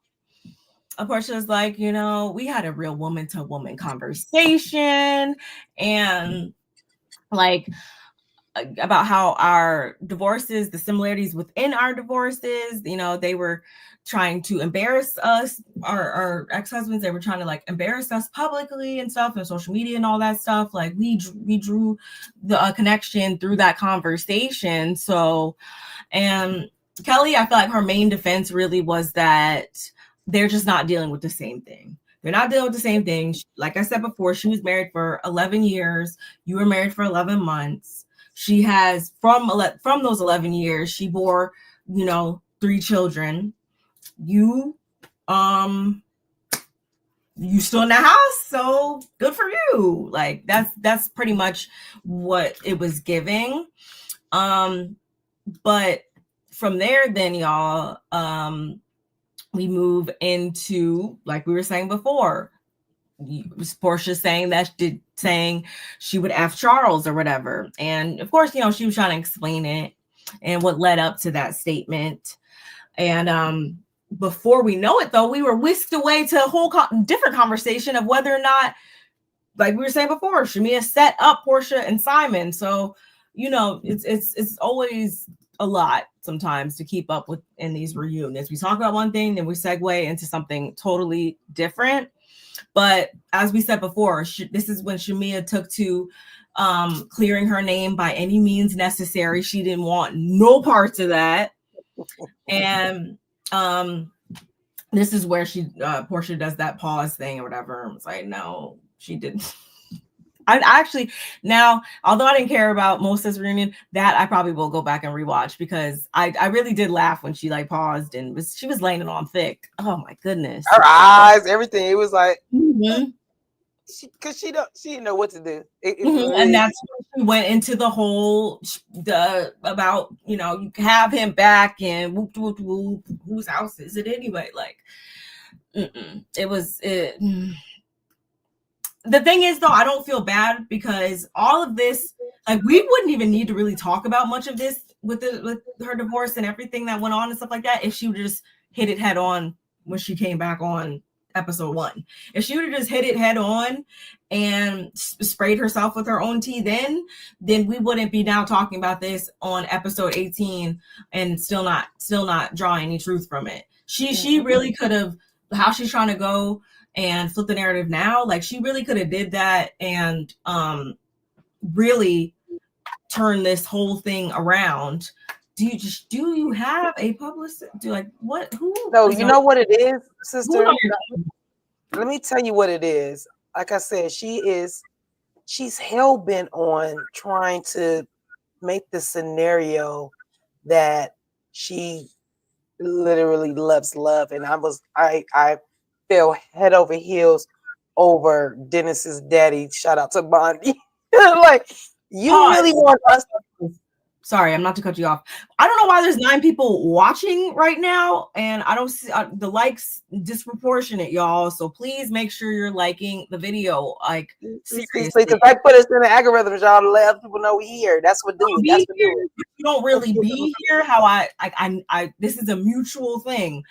Portia's like, you know, we had a real woman to woman conversation, and like about how our divorces, the similarities within our divorces, you know, they were trying to embarrass us, our ex-husbands. They were trying to like embarrass us publicly and stuff, and social media and all that stuff. Like we drew the connection through that conversation. So, and Kelly, I feel like her main defense really was that they're just not dealing with the same thing. They're not dealing with the same thing. Like I said before, she was married for 11 years. You were married for 11 months. She has, from those 11 years, she bore, you know, 3 children. You still in the house, so good for you. Like that's pretty much what it was giving. But from there, then y'all, we move into, like we were saying before, Portia saying she would F Charles or whatever. And of course, you know, she was trying to explain it and what led up to that statement. And before we know it, though, we were whisked away to a whole different conversation of whether or not, like we were saying before, Shamia set up Portia and Simon. So, you know, it's always a lot sometimes to keep up with in these reunions. We talk about one thing, then we segue into something totally different. But as we said before, this is when Shamia took to clearing her name by any means necessary. She didn't want no parts of that. And this is where Portia does that pause thing or whatever. I was like, no, she didn't. I actually, now, although I didn't care about most of this reunion, that I probably will go back and rewatch, because I really did laugh when she like paused and she was laying it on thick. Oh my goodness. Her eyes, everything. It was like, mm-hmm. she didn't know what to do. And that's when she went into the whole about, you know, you can have him back and whoop, whoop, whoop, whose house is it anyway? Like, it was it. The thing is, though, I don't feel bad, because all of this, like, we wouldn't even need to really talk about much of this with her divorce and everything that went on and stuff like that if she would just hit it head on when she came back on episode 1. If she would have just hit it head on and sprayed herself with her own tea, then we wouldn't be now talking about this on episode 18 and still not drawing any truth from it. She really could have, how she's trying to go and flip the narrative now, like she really could have did that and really turn this whole thing around. Do you have a publicist? No, you know what it is, sister? Let me tell you what it is. Like I said, she's hell-bent on trying to make the scenario that she literally loves love. And I fell head over heels over Dennis's daddy. Shout out to Bondi. Like, you really want us sorry, I'm not to cut you off. I don't know why there's 9 people watching right now, and I don't see the likes disproportionate, y'all. So please make sure you're liking the video. Like seriously, because I put us in the algorithms, y'all, to let other people know we here. That's what do it. That's what do it. You don't really be here. How I this is a mutual thing.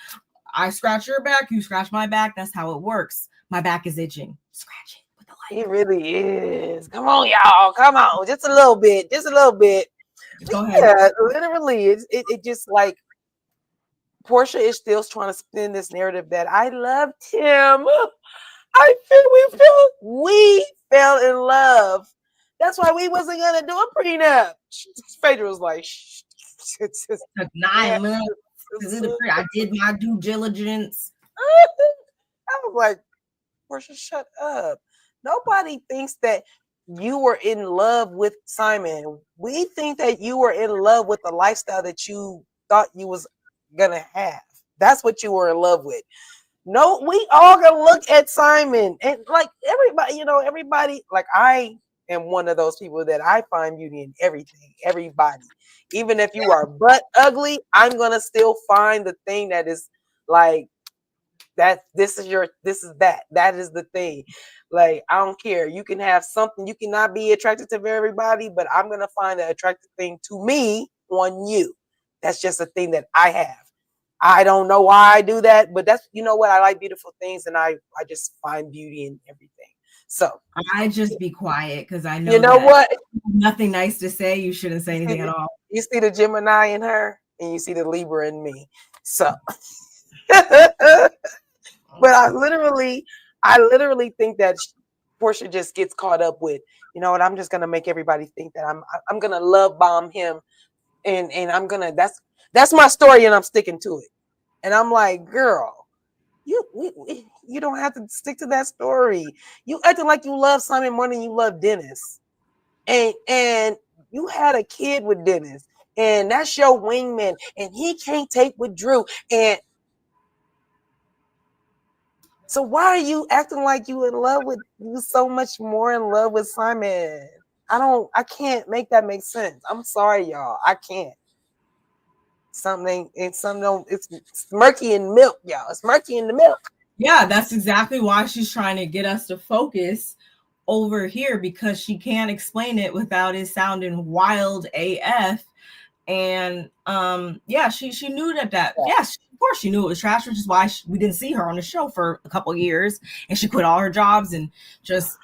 I scratch your back, you scratch my back. That's how it works. My back is itching. Scratch it with the light. It really is. Come on, y'all. Come on, just a little bit. Just a little bit. Go ahead. Yeah, literally, it just like Portia is still trying to spin this narrative that I loved him. We fell in love. That's why we wasn't gonna do a prenup. Phaedra was like, shh. It took 9 months. I did my due diligence. I was like, Portia, shut up. Nobody thinks that you were in love with Simon. We think that you were in love with the lifestyle that you thought you was gonna have. That's what you were in love with. No, we all gonna look at Simon and like everybody, like I am one of those people that I find beauty in everything, everybody. Even if you are butt ugly, I'm gonna still find the thing that is like that. That is the thing. Like, I don't care. You can have something, you cannot be attracted to everybody, but I'm gonna find the attractive thing to me on you. That's just a thing that I have. I don't know why I do that, but that's, you know what? I like beautiful things, and I just find beauty in everything. So I just be quiet because I know, you know what? Nothing nice to say. You shouldn't say anything at all. You see the Gemini in her, and you see the Libra in me. So, but I literally think that Portia just gets caught up with, you know what? I'm just gonna make everybody think that I'm gonna love bomb him, and I'm gonna that's my story, and I'm sticking to it. And I'm like, girl, you don't have to stick to that story. You acting like you love Simon more than you love Dennis, and you had a kid with Dennis, and that's your wingman, and he can't take with Drew, and so why are you acting like you so much more in love with Simon? I can't make that make sense. I'm sorry, y'all. I can't. It's murky in milk, y'all. It's murky in the milk. Yeah, that's exactly why she's trying to get us to focus over here, because she can't explain it without it sounding wild AF. And yeah, she knew that yes, of course she knew it was trash, which is why we didn't see her on the show for a couple of years, and she quit all her jobs, and just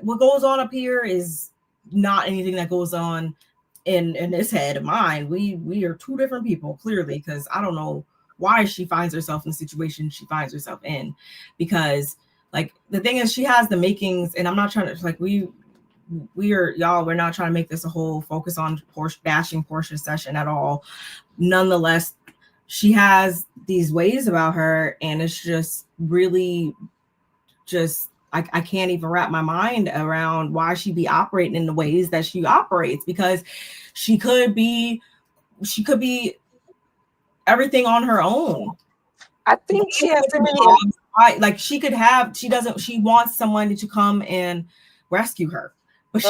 what goes on up here is not anything that goes on in this head of mine. We are two different people, clearly, because I don't know why she finds herself in the situation she finds herself in, because like the thing is, she has the makings, and I'm not trying to, like, we're not trying to make this a whole focus on Portia bashing Portia session at all. Nonetheless, she has these ways about her, and it's just really just I can't even wrap my mind around why she be operating in the ways that she operates, because she could be everything on her own. I think she has too many. She wants someone to come and rescue her, but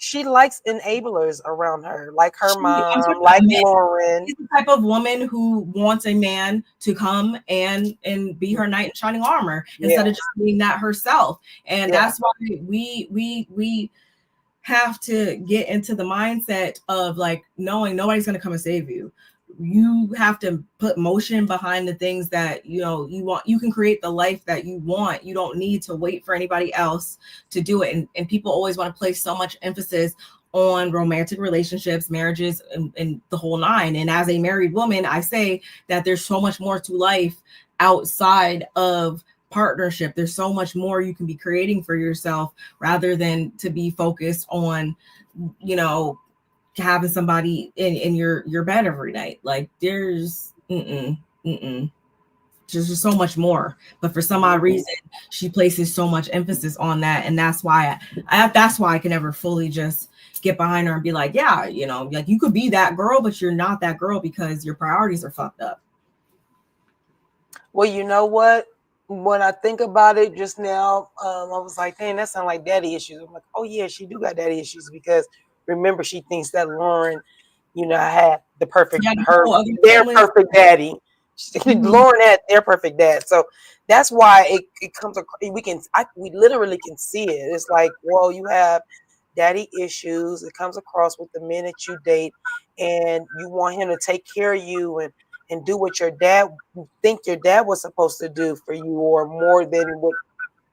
she likes enablers around her, like her mom, like Lauren. She's the type of woman who wants a man to come and be her knight in shining armor, instead of just being that herself. And that's why we have to get into the mindset of like knowing nobody's going to come and save you. You have to put motion behind the things that you want. You can create the life that you want. You don't need to wait for anybody else to do it. And people always want to place so much emphasis on romantic relationships, marriages, and the whole nine. And as a married woman, I say that there's so much more to life outside of partnership. There's so much more you can be creating for yourself, rather than to be focused on, having somebody in your bed every night. Like there's just so much more. But for some odd reason, she places so much emphasis on that, and that's why I can never fully just get behind her and be like, yeah, like you could be that girl, but you're not that girl because your priorities are fucked up. Well, you know what? When I think about it just now, I was like, dang, that sounds like daddy issues. I'm like, oh yeah, she do got daddy issues, because remember, she thinks that Lauren, had their perfect daddy. Lauren had their perfect dad. So that's why it comes. We literally can see it. It's like, well, you have daddy issues. It comes across with the men that you date, and you want him to take care of you and do what your dad was supposed to do for you, or more than what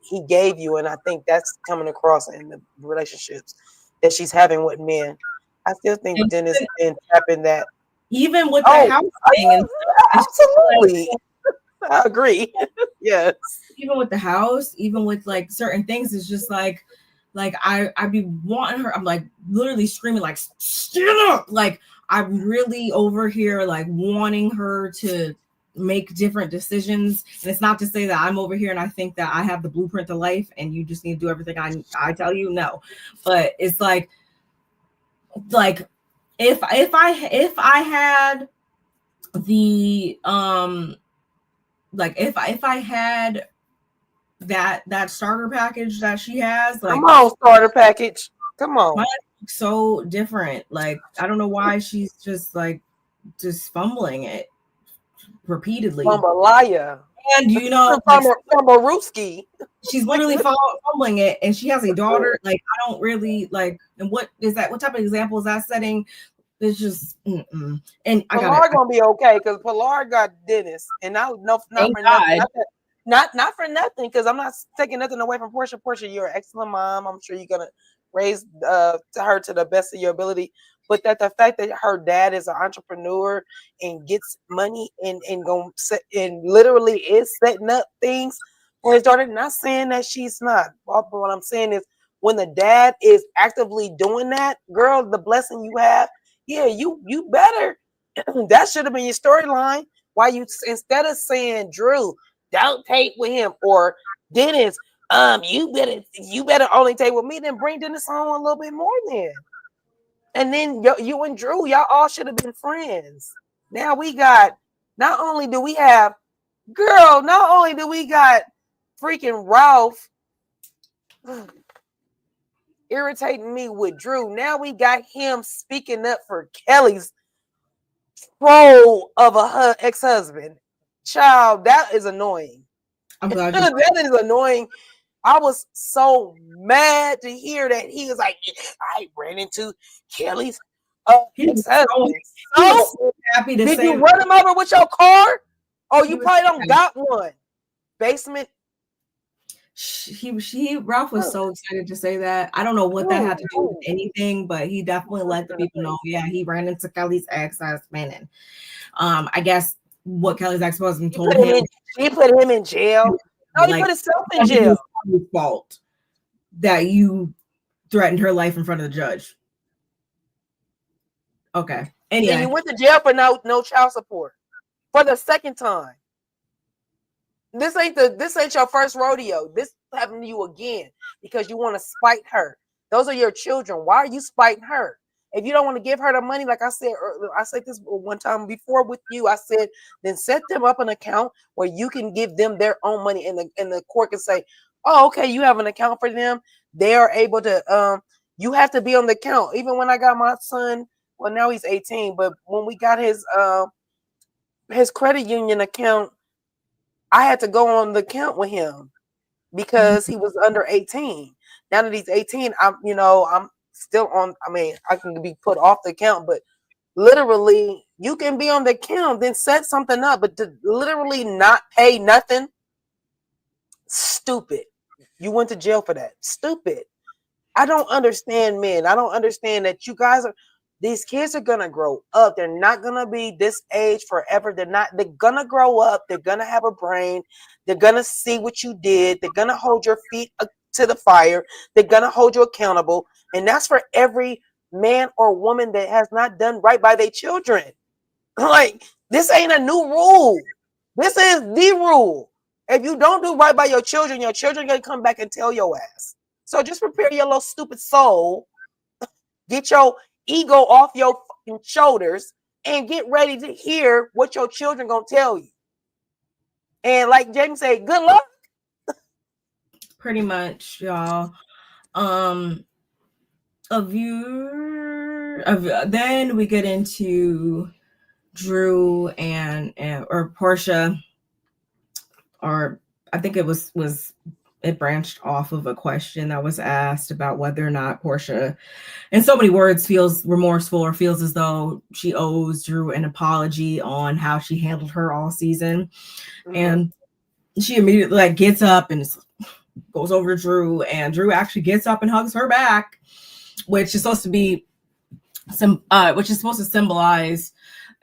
he gave you. And I think that's coming across in the relationships that she's having with men. I still think Dennis been tapping that. Even with the house thing, and absolutely, I agree. Yes. Even with the house, even with like certain things, it's just like I be wanting her. I'm like literally screaming, like, stand up! Like, I'm really over here, like wanting her to make different decisions. And it's not to say that I'm over here and I think that I have the blueprint to life and you just need to do everything I tell you. No, but it's like if I had the like if I had that starter package that she has, like, come on, starter package, come on. Mine looks so different. Like, I don't know why she's just fumbling it repeatedly. Jambalaya. And from a Ruski. She's literally fumbling it, and she has a daughter. Like, I don't really like. And what is that? What type of example is that setting? It's just, and Pilar gonna be okay because Pilar got Dennis, and not for nothing. Not for nothing, because I'm not taking nothing away from Portia. Portia, you're an excellent mom. I'm sure you're gonna raise her to the best of your ability. But that the fact that her dad is an entrepreneur and gets money and literally is setting up things for his daughter. Not saying that she's not. But what I'm saying is, when the dad is actively doing that, girl, the blessing you have, yeah, you better. That should have been your storyline. Why you, instead of saying, Drew, don't take with him, or Dennis, you better only take with me, then bring Dennis on a little bit more then. And then you and Drew, y'all all should have been friends. Now we got, not only do we got freaking Ralph irritating me with Drew. Now we got him speaking up for Kelly's troll of a ex-husband. Child, that is annoying. I'm glad that is annoying. I was so mad to hear that he was like, I ran into Kelly's ex-husband. So happy to did say, you run him over with your car? Oh, you probably don't got one. Basement. Ralph was so excited to say that. I don't know what that had to do with anything, but he definitely let the people know. Yeah, he ran into Kelly's ex-husband, and I guess what Kelly's ex-husband told him. She put him in jail. No, he put himself in jail. It's fault that you threatened her life in front of the judge. Okay. Anyway, and you went to jail for no child support for the second time. This ain't your first rodeo. This happened to you again because you want to spite her. Those are your children. Why are you spiting her? If you don't want to give her the money, like I said this one time before with you, I said, then set them up an account where you can give them their own money, and the court can say, oh, okay, you have an account for them. They are able to, you have to be on the account. Even when I got my son, well, now he's 18, but when we got his credit union account, I had to go on the account with him because he was under 18. Now that he's 18, I'm still on. I mean, I can be put off the account, but literally, you can be on the account, then set something up, but to literally not pay nothing, stupid. You went to jail for that. Stupid. I don't understand men. I don't understand that you guys are. These kids are gonna grow up. They're not gonna be this age forever. They're gonna grow up. They're gonna have a brain. They're gonna see what you did. They're gonna hold your feet to the fire. They're gonna hold you accountable. And that's for every man or woman that has not done right by their children. Like, this ain't a new rule. This is the rule. If you don't do right by your children gonna come back and tell your ass. So just prepare your little stupid soul. Get your ego off your fucking shoulders and get ready to hear what your children gonna tell you. And like James said, good luck. Pretty much, y'all. A viewer then we get into Drew and or Portia, or I think it branched off of a question that was asked about whether or not Portia, in so many words, feels remorseful or feels as though she owes Drew an apology on how she handled her all season. And she immediately gets up and goes over to Drew, and Drew actually gets up and hugs her back, which is supposed to symbolize,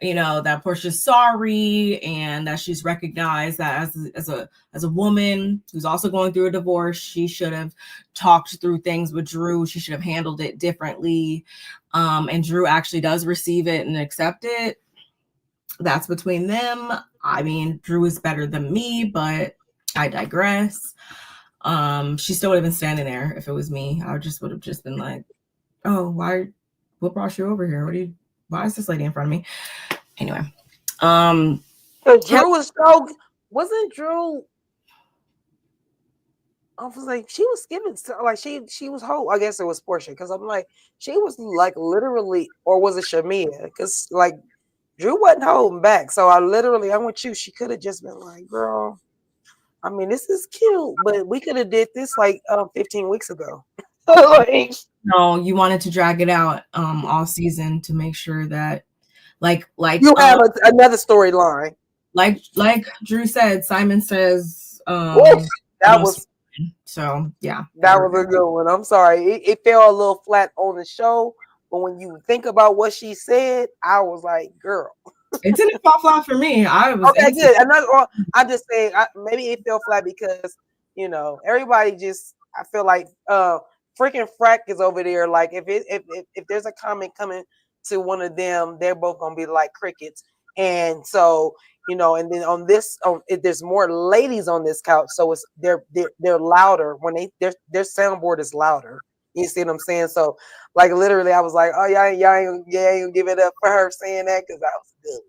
that Portia's sorry and that she's recognized that as a woman who's also going through a divorce, she should have talked through things with Drew. She should have handled it differently. And Drew actually does receive it and accept it. That's between them. I mean, Drew is better than me, but I digress. She still would have been standing there if it was me. I would have just been like, oh, what brought you over here? Why is this lady in front of me? Anyway. Drew wasn't Drew. I was like, she was skipping like she was whole. I guess it was Portia, because I'm like, she was like literally, or was it Shamia? Because like Drew wasn't holding back. So I want you. She could have just been like, girl, I mean, this is cute, but we could have did this like 15 weeks ago. No, you wanted to drag it out all season to make sure that like you have another storyline. Like Drew said, Simon says that was so yeah. That was a good one. I'm sorry. It fell a little flat on the show, but when you think about what she said, I was like, girl. It didn't fall flat for me. I was okay, good. I'm just saying maybe it fell flat because everybody just, I feel like freaking Frack is over there. Like if there's a comment coming to one of them, they're both gonna be like crickets. And so and then on this, there's more ladies on this couch, so it's they're louder when their soundboard is louder. You see what I'm saying? So like literally, I was like, oh y'all ain't gonna give it up for her saying that, because that was good.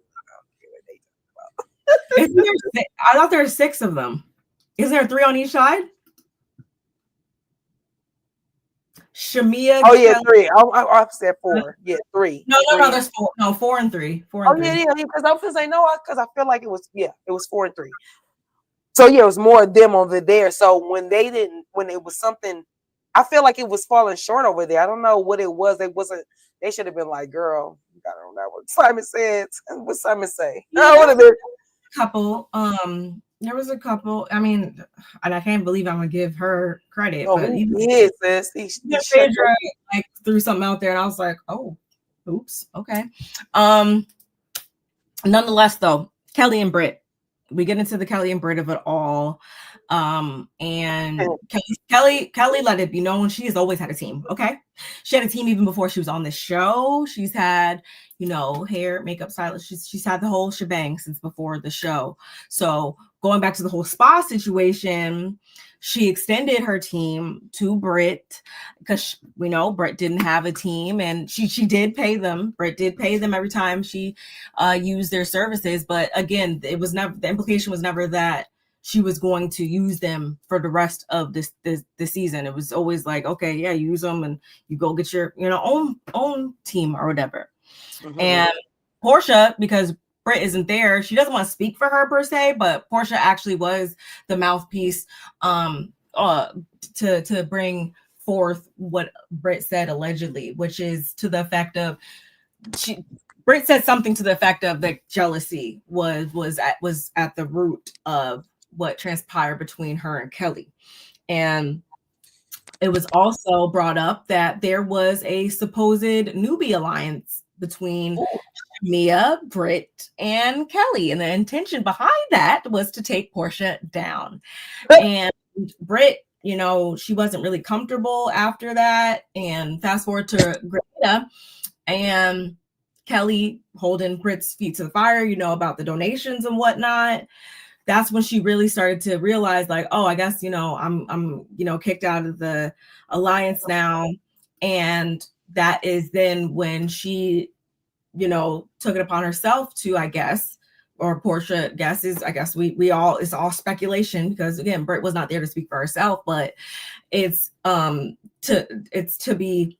I thought there were 6 of them. Isn't there 3 on each side? Shamia. Oh yeah, 3. I said 4. Yeah, 3. No, there's 4. No, 4 and 3. 4 and 3. Yeah, because I was saying no, because I feel like it was 4 and 3. So yeah, it was more of them over there. So when it was something, I feel like it was falling short over there. I don't know what it was. It wasn't. They should have been like, girl, you got on that what Simon said. What Simon say? Yeah, there was a couple. I mean, and I can't believe I'm gonna give her credit. Oh, but he is, sis. Phaedra threw something out there, and I was like, oh, oops, okay. Nonetheless, though, Kelly and Britt. We get into the Kelly and Britt of it all. And Kelly let it be known she has always had a team. Okay. She had a team even before she was on this show. She's had, hair, makeup, stylist. She's had the whole shebang since before the show. So going back to the whole spa situation, she extended her team to Britt because we know Britt didn't have a team, and she did pay them. Britt did pay them every time she used their services. But again, the implication was never that she was going to use them for the rest of this season. It was always like, okay, yeah, use them and you go get your own team or whatever. Mm-hmm. And Portia, because Britt isn't there, she doesn't want to speak for her per se, but Portia actually was the mouthpiece to bring forth what Britt said allegedly, which is to the effect of Britt said something to the effect of that jealousy was at the root of what transpired between her and Kelly. And it was also brought up that there was a supposed newbie alliance between Mia, Britt, and Kelly. And the intention behind that was to take Portia down. And Britt, she wasn't really comfortable after that. And fast forward to Greta and Kelly holding Britt's feet to the fire, about the donations and whatnot. That's when she really started to realize, like, oh, I guess, I'm kicked out of the alliance now. And that is then when she, took it upon herself to, I guess, or Portia guesses, I guess it's all speculation because again, Britt was not there to speak for herself, but it's to be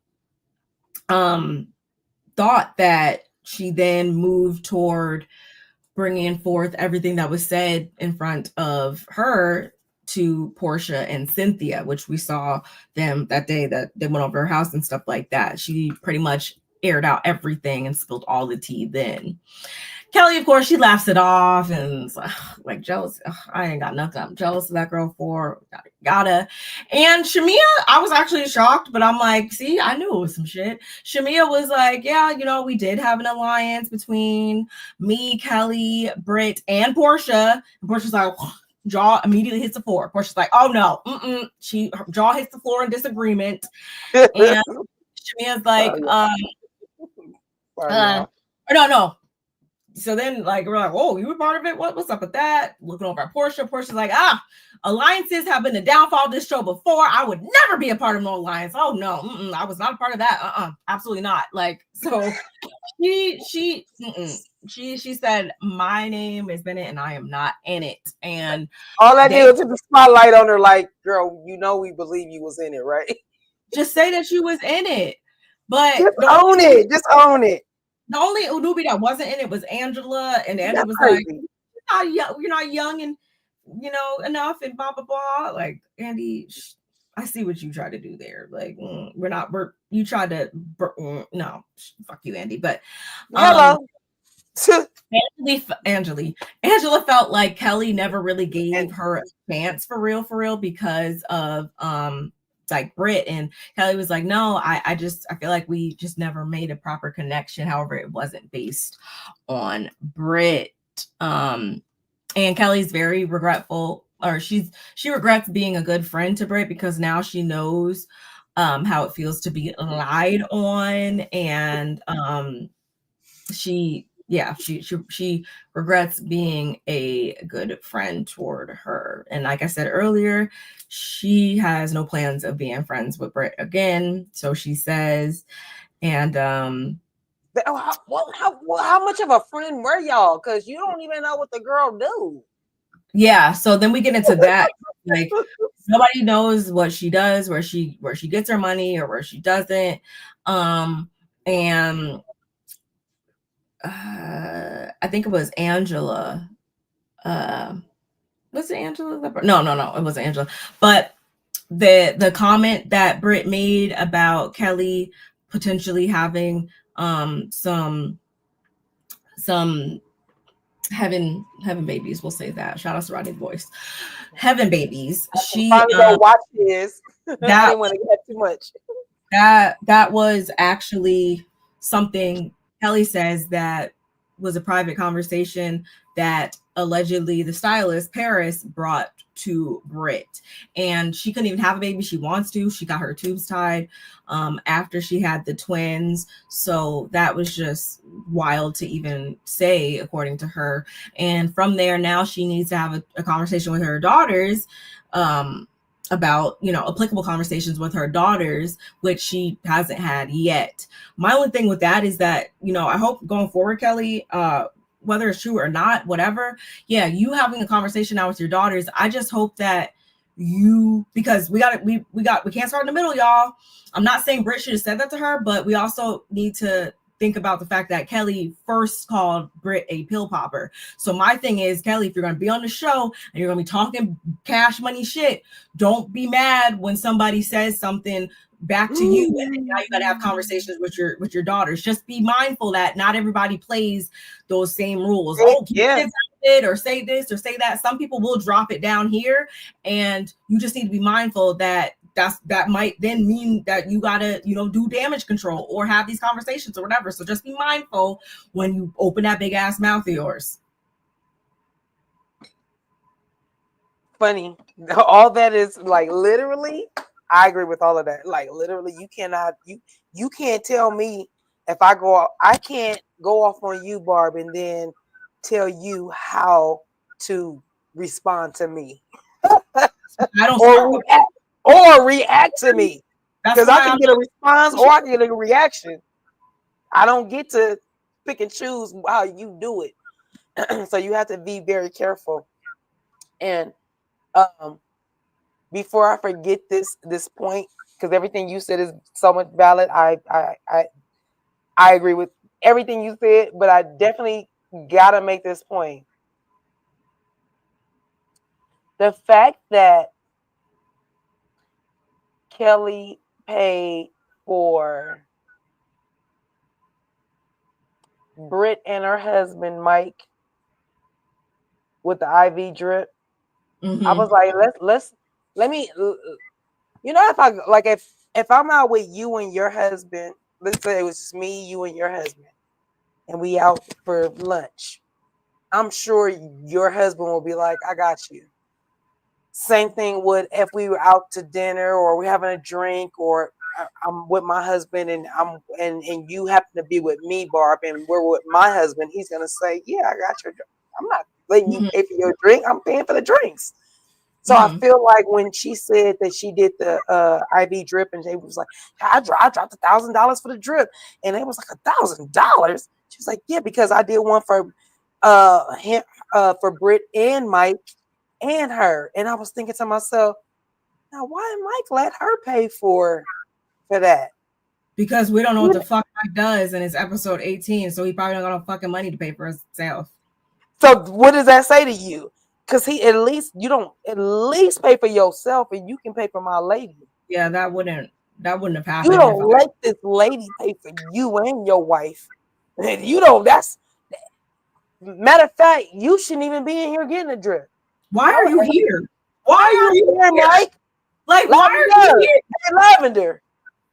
thought that she then moved toward bringing forth everything that was said in front of her to Portia and Cynthia, which we saw them that day that they went over her house and stuff like that. She pretty much aired out everything and spilled all the tea then. Kelly, of course, she laughs it off and is like jealous. Ugh, I ain't got nothing. I'm jealous of that girl for. Gotta. And Shamia, I was actually shocked, but I'm like, see, I knew it was some shit. Shamia was like, yeah, we did have an alliance between me, Kelly, Britt, and Portia. And Portia's like, jaw immediately hits the floor. Portia's like, oh no, her jaw hits the floor in disagreement. And Shamia's like, no. So then, like, we're like, oh, you were part of it? What's up with that? Looking over at Portia. Portia's like, alliances have been the downfall of this show before. I would never be a part of no alliance. Oh, no. I was not a part of that. Absolutely not. Like, so she said, my name is Bennett and I am not in it. And all I did was put the spotlight on her like, girl, we believe you was in it, right? Just say that you was in it. But just own it. The only newbie that wasn't in it was Angela, and Andy was like, "You're not young and enough," and blah blah blah. Like, Andy, I see what you try to do there. Like, you tried to no, fuck you, Andy. But hello, Angela felt like Kelly never really gave her a chance for real because of like Britt, and Kelly was like, no, I feel like we just never made a proper connection. However, it wasn't based on Britt. And Kelly's very regretful, or she regrets being a good friend to Britt because now she knows how it feels to be lied on, and she regrets being a good friend toward her. And like I said earlier, she has no plans of being friends with Britt again. So she says, and how much of a friend were y'all? Because you don't even know what the girl do. Yeah. So then we get into that. Like, nobody knows what she does, where she gets her money or where she doesn't. And I think it was Angela. Was it Angela? No, it wasn't Angela. But the comment that Britt made about Kelly potentially having some heaven babies, we'll say that. Shout out to Rodney's voice. Heaven babies. She watch this. I didn't want to get too much. That was actually something Kelly says that was a private conversation that allegedly the stylist Paris brought to Britt, and she couldn't even have a baby. She wants to. She got her tubes tied after she had the twins, so that was just wild to even say, according to her. And from there, now she needs to have a conversation with her daughters about applicable conversations with her daughters, which she hasn't had yet. My only thing with that is that I hope going forward, Kelly, whether it's true or not, whatever, you having a conversation now with your daughters, I just hope that because we can't start in the middle, y'all. I'm not saying Britt should have said that to her, but we also need to think about the fact that Kelly first called Britt a pill popper. So my thing is, Kelly, if you're going to be on the show and you're going to be talking cash money shit, don't be mad when somebody says something back to you, and now you got to have conversations with your daughters. Just be mindful that not everybody plays those same rules. Or say this or say that. Some people will drop it down here, and you just need to be mindful that might then mean that you gotta do damage control or have these conversations or whatever. So just be mindful when you open that big ass mouth of yours. Funny, all that is like literally. I agree with all of that. Like literally, you can't tell me if I can't go off on you, Barb, and then tell you how to respond to me. I don't or react to me, because I can get a response or I can get a reaction. I don't get to pick and choose how you do it. So you have to be very careful. And before I forget this point, because everything you said is so much valid, I agree with everything you said, but I definitely gotta make this point. The fact that Kelly paid for Britt and her husband Mike with the IV drip. I was like, let me, if I like if I'm out with you and your husband, let's say it was just me, you and your husband, and we out for lunch. I'm sure your husband will be like, I got you. Same thing would if we were out to dinner or we're having a drink or I'm with my husband and you happen to be with me, Barb, and we're with my husband. He's gonna say, "Yeah, I got your. I'm not letting you pay for your drink. I'm paying for the drinks." So I feel like when she said that she did the IV drip, and they was like, I dropped $1,000 for the drip, and it was like $1,000. She's like, yeah, because I did one for Britt and Mike and her, and I was thinking to myself, now why did Mike let her pay for that? Because we don't know what the fuck Mike does, and it's episode 18, so he probably don't got no fucking money to pay for himself. So what does that say to you? Because you don't at least pay for yourself, and you can pay for my lady. Yeah, that wouldn't have happened. You don't let this lady pay for you and your wife. And you don't. That's matter of fact. You shouldn't even be in here getting a drip. Why are you here? Why are you here, Mike? Like, why are you here? Hey, Lavender,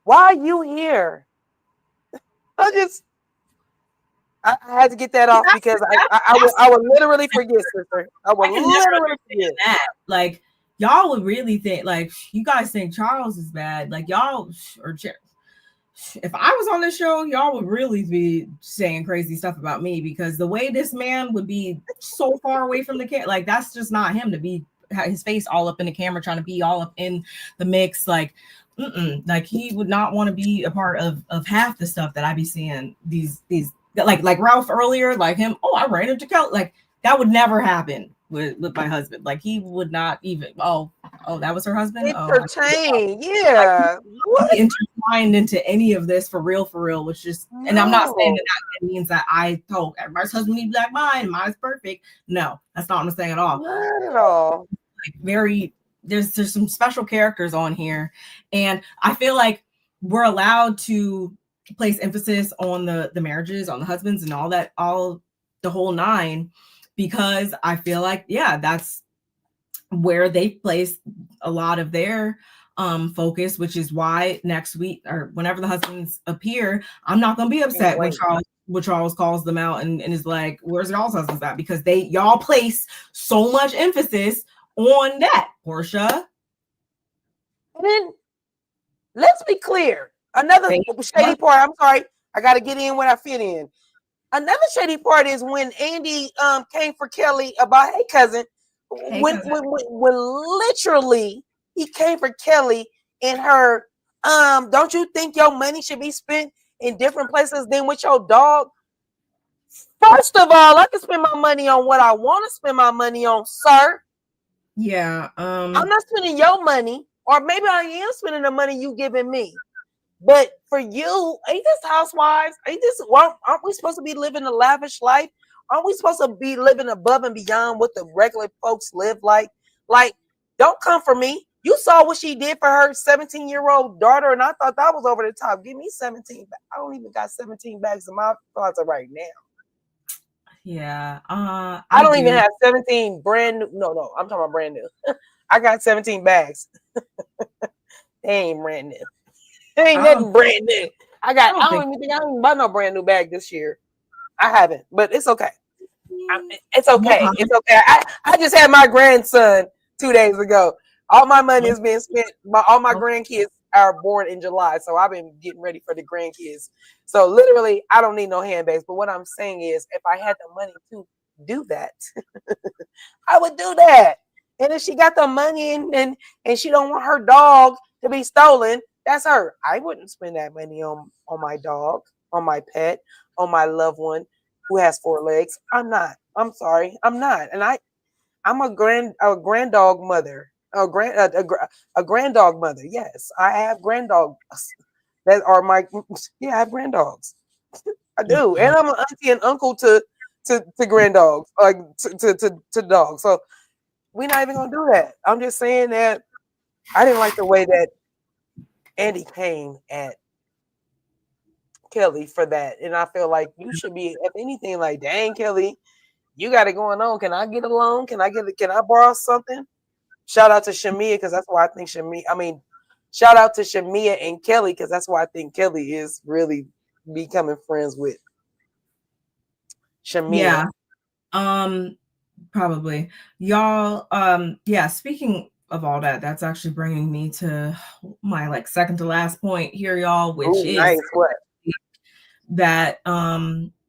why are you here? I had to get that off because I would literally forget, sister. I would literally forget that. Like, y'all would really think, like, you guys think Charles is bad. Like, y'all, or if I was on the show, y'all would really be saying crazy stuff about me because the way this man would be so far away from the camera, like, that's just not him to be his face all up in the camera, trying to be all up in the mix. Like, like he would not want to be a part of half the stuff that I be seeing these like Ralph earlier, like him. Oh, I ran into Kelly. Like that would never happen with my husband. Like he would not even. Oh, that was her husband. Entertain, yeah. Like, intertwined into any of this for real, which just. No. And I'm not saying that means that I told everybody's husband needs black mine. Mine's perfect. No, that's not what I'm saying at all. Not at all. Like there's some special characters on here, and I feel like we're allowed to place emphasis on the marriages, on the husbands and all that, all the whole nine, because I feel like, yeah, that's where they place a lot of their focus, which is why next week or whenever the husbands appear, I'm not going to be upset when Charles calls them out and is like, where's y'all's husbands at? Because y'all place so much emphasis on that, Portia. And then let's be clear. Another shady part. I'm sorry, I got to get in when I fit in. Another shady part is when Andy came for Kelly about, hey cousin, when literally he came for Kelly and her. Don't you think your money should be spent in different places than with your dog? First of all, I can spend my money on what I want to spend my money on, sir. Yeah. I'm not spending your money, or maybe I am spending the money you giving me. But for you, ain't this Housewives? Aren't we supposed to be living a lavish life? Aren't we supposed to be living above and beyond what the regular folks live like? Like, don't come for me. You saw what she did for her 17-year-old daughter, and I thought that was over the top. Give me 17. I don't even got 17 bags in my closet right now. Yeah. I don't even have 17 brand new. No, I'm talking about brand new. I got 17 bags. They ain't brand new. It ain't nothing brand new. I don't even think I didn't buy no brand new bag this year. I haven't, but it's okay. It's okay. It's okay. I just had my grandson 2 days ago. All my money is being spent. All my grandkids are born in July, so I've been getting ready for the grandkids. So literally, I don't need no handbags. But what I'm saying is, if I had the money to do that, I would do that. And if she got the money and she don't want her dog to be stolen, that's her. I wouldn't spend that money on my dog, on my pet, on my loved one who has 4 legs. I'm not. I'm sorry. I'm not. And I'm a grand dog mother. A grand dog mother. Yes, I have grand dogs that are I have grand dogs. I do, and I'm an auntie and uncle to grand dogs, like to dogs. So we're not even gonna do that. I'm just saying that I didn't like the way that Andy came at Kelly for that, and I feel like you should be, if anything, like, dang, Kelly, you got it going on. Can I get a loan? Can I borrow something? Shout out to Shamia, because that's why I think shout out to Shamia and Kelly, because that's why I think Kelly is really becoming friends with Shamia. Yeah. Probably. Y'all, yeah, speaking of all that, that's actually bringing me to my like second to last point here, y'all, which is nice. What? That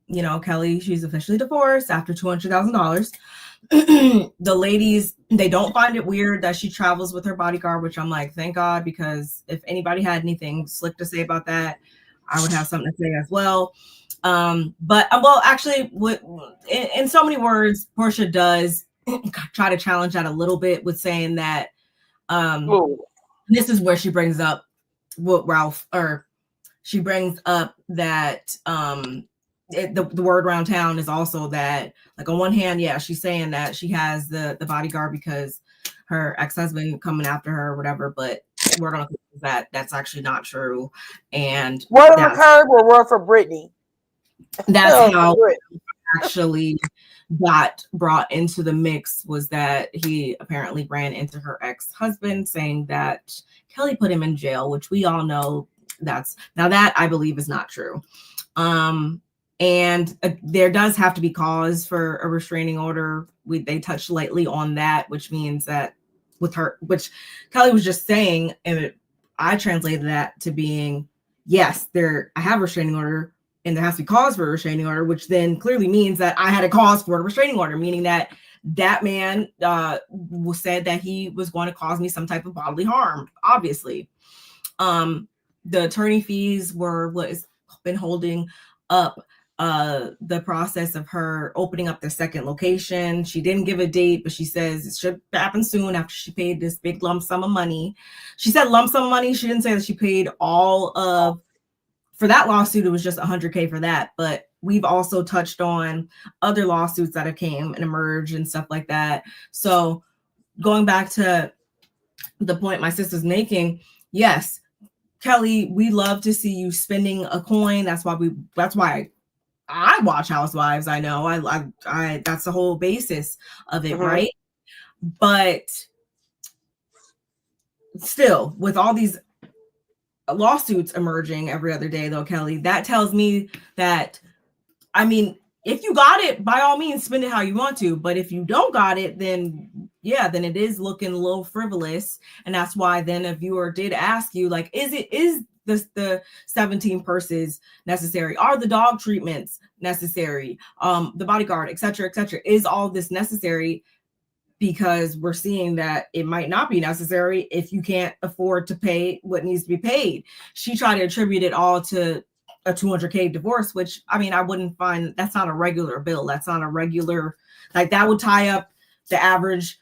you know, Kelly, she's officially divorced after $200,000. The ladies, they don't find it weird that she travels with her bodyguard, which I'm like, thank God, because if anybody had anything slick to say about that, I would have something to say as well. But well, actually, in so many words, Portia does try to challenge that a little bit with saying that this is where she brings up what Ralph, or she brings up that the word around town is also that, like, on one hand, yeah, she's saying that she has the bodyguard because her ex-husband coming after her or whatever, but word on that that's actually not true. And word on the curb or word for Brittany? That's how actually got brought into the mix, was that he apparently ran into her ex-husband saying that Kelly put him in jail, which we all know that I believe is not true. And there does have to be cause for a restraining order. They touched lightly on that, which means that with her, which Kelly was just saying, and I translated that to being, yes, I have a restraining order, and there has to be cause for a restraining order, which then clearly means that I had a cause for a restraining order, meaning that that man said that he was going to cause me some type of bodily harm, obviously. The attorney fees were what has been holding up the process of her opening up the second location. She didn't give a date, but she says it should happen soon after she paid this big lump sum of money. She said lump sum of money. She didn't say that she paid all of, for that lawsuit, it was just $100K for that. But we've also touched on other lawsuits that have came and emerged and stuff like that. So going back to the point my sister's making, yes, Kelly, we love to see you spending a coin. That's why I watch Housewives. I know I that's the whole basis of it, right? But still, with all these lawsuits emerging every other day, though, Kelly, that tells me that, I mean, if you got it, by all means, spend it how you want to. But if you don't got it, then yeah, then it is looking a little frivolous. And that's why then a viewer did ask you, like, is the 17 purses necessary? Are the dog treatments necessary? The bodyguard, et cetera, is all this necessary? Because we're seeing that it might not be necessary if you can't afford to pay what needs to be paid. She tried to attribute it all to a $200K divorce, which, I mean, I wouldn't find, that's not a regular bill. That's not a regular, like, that would tie up the average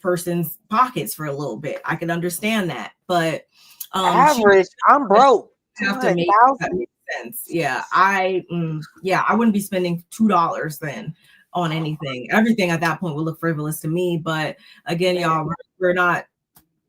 person's pockets for a little bit. I could understand that, but average, I'm broke. Have to make that make sense. Yeah, I wouldn't be spending $2 then on anything. Everything at that point would look frivolous to me. But again, y'all, we're not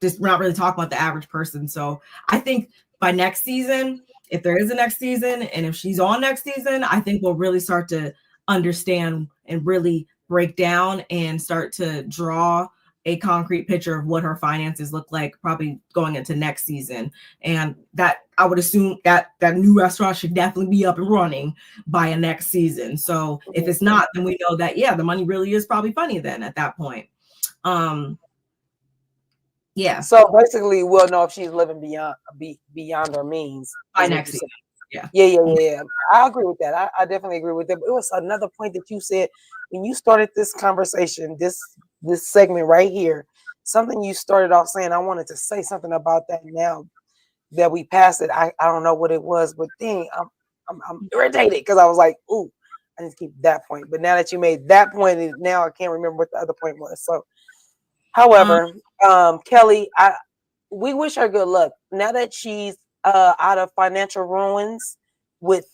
really talking about the average person. So I think by next season, if there is a next season, and if she's on next season, I think we'll really start to understand and really break down and start to draw a concrete picture of what her finances look like, probably going into next season. And that, I would assume that new restaurant should definitely be up and running by a next season. So if it's not, then we know that, yeah, the money really is probably funny then at that point. Yeah. So basically, we'll know if she's living beyond her means by next season. Yeah. I agree with that. I definitely agree with that. But it was another point that you said when you started this conversation, this segment right here. Something you started off saying. I wanted to say something about that now that we passed it. I don't know what it was, but dang, I'm irritated because I was like, ooh, I need to keep that point. But now that you made that point, now I can't remember what the other point was. So, however, Kelly, we wish her good luck. Now that she's out of financial ruins, with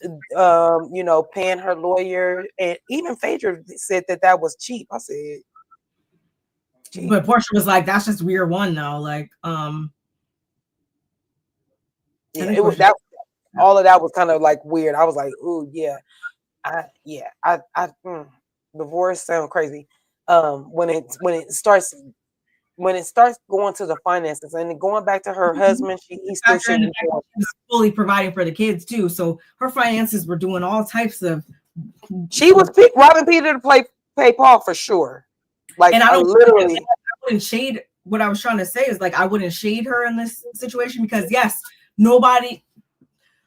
paying her lawyer, and even Phaedra said that was cheap. I said, cheap. But Portia was like, "That's just weird one though." Like, it was that. All of that was kind of like weird. I was like, "Ooh, yeah, divorce sound crazy." When it starts going to the finances and then going back to her husband, he still shouldn't be fully providing for the kids too. So her finances were doing all types of. She was robbing Peter to pay Paul for sure. Like, and I literally, I wouldn't shade. What I was trying to say is like I wouldn't shade her in this situation because yes, nobody.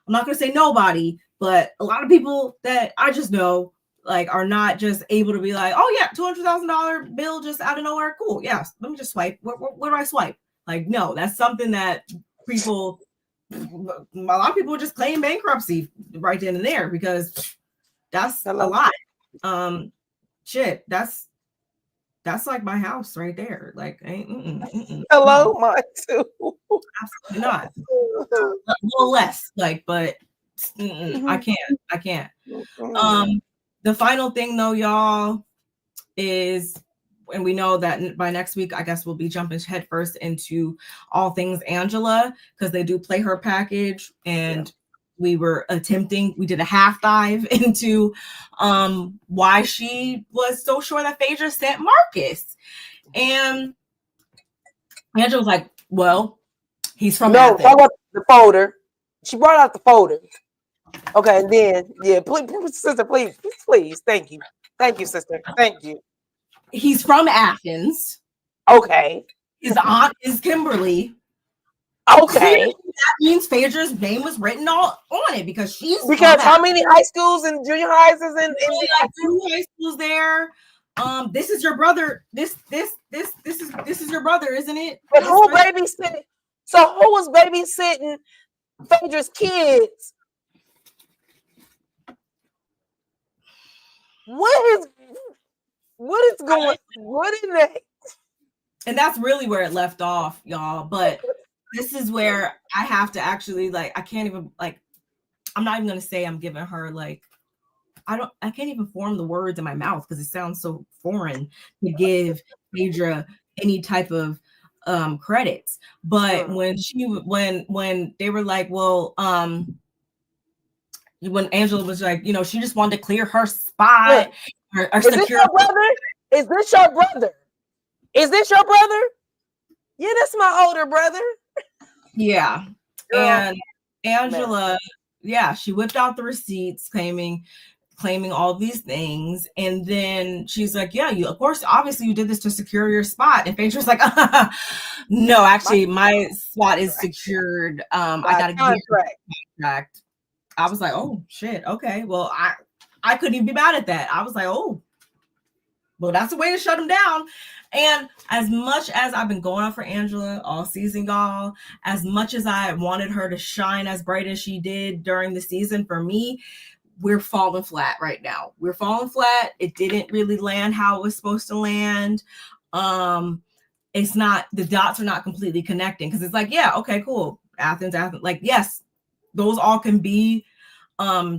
I'm not going to say nobody, but a lot of people that I just know like are not just able to be like, oh yeah, $200,000 bill just out of nowhere. Cool. Yeah. Let me just swipe. Where do I swipe? Like, no, that's something that people, a lot of people just claim bankruptcy right then and there because that's a lot. Shit. That's like my house right there. Like, hello, mine too. Absolutely not. A little less, like, but I can't. The final thing though, y'all, is, and we know that by next week, I guess we'll be jumping headfirst into all things Angela because they do play her package, and we did a half dive into why she was so sure that Phaedra sent Marcus, and Angela was like, well, he's from Athens. Talk about the folder. She brought out the folder. Okay, and then please, sister, please, thank you, sister, thank you. He's from Athens. Okay. His aunt is Kimberly. Okay. That means Phaedra's name was written all on it because how many high schools and junior highs is in like 2 high schools there. This is your brother. This is your brother, isn't it? But who babysitting? So who was babysitting Phaedra's kids? What is going? What in the? And that's really where it left off, y'all. But this is where I have to actually I can't even I'm not even gonna say I'm giving her I can't even form the words in my mouth because it sounds so foreign to give Phaedra any type of credits. But when they were like, well, when Angela was like, she just wanted to clear her spot or is this your brother? Is this your brother? Is this your brother? Yeah, that's my older brother. Yeah. And Angela, she whipped out the receipts claiming all these things. And then she's like, yeah, of course, obviously you did this to secure your spot. And Phaedra's like, no, actually my spot is secured. I got to get a contract. I was like, oh shit. Okay. Well, I couldn't even be mad at that. I was like, oh, well, that's a way to shut him down. And as much as I've been going on for Angela all season, y'all, as much as I wanted her to shine as bright as she did during the season, for me, we're falling flat right now. We're falling flat. It didn't really land how it was supposed to land. It's not, the dots are not completely connecting because it's like, yeah, okay, cool. Athens. Like, yes, those all can be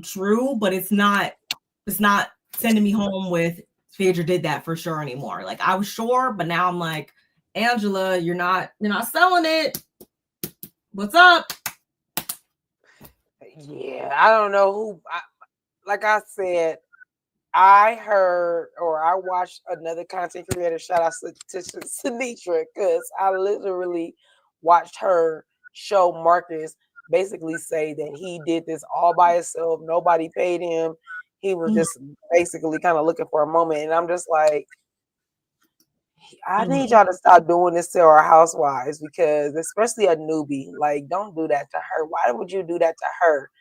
true, but it's not sending me home with Phaedra did that for sure anymore. Like, I was sure, but now I'm like, Angela, you're not selling it. What's up? Yeah, I don't know who. Like I said, I heard or I watched another content creator, shout out to Sinitra, because I literally watched her show Marcus basically say that he did this all by himself. Nobody paid him. He was just basically kind of looking for a moment. And I'm just like, I need y'all to stop doing this to our housewives, because especially a newbie, like, don't do that to her. Why would you do that to her?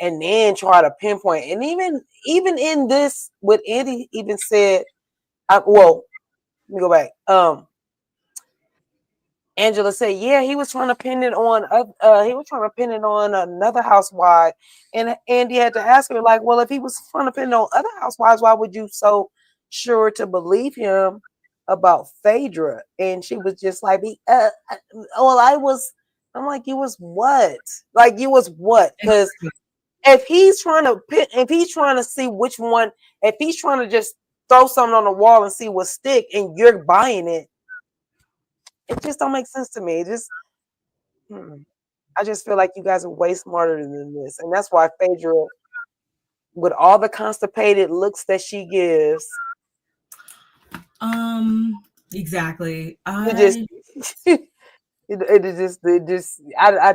And then try to pinpoint. And even in this, what Andy even said, well, let me go back. Angela said, yeah, he was trying to pin it on another housewife. And Andy had to ask her, like, well, if he was trying to pin it on other housewives, why would you so sure to believe him about Phaedra? And she was just like, I'm like, you was what? Like, you was what? Because if he's trying to see which one, if he's trying to just throw something on the wall and see what stick, and you're buying it, it just don't make sense to me. It just, I just feel like you guys are way smarter than this, and that's why Phaedra, with all the constipated looks that she gives, exactly. I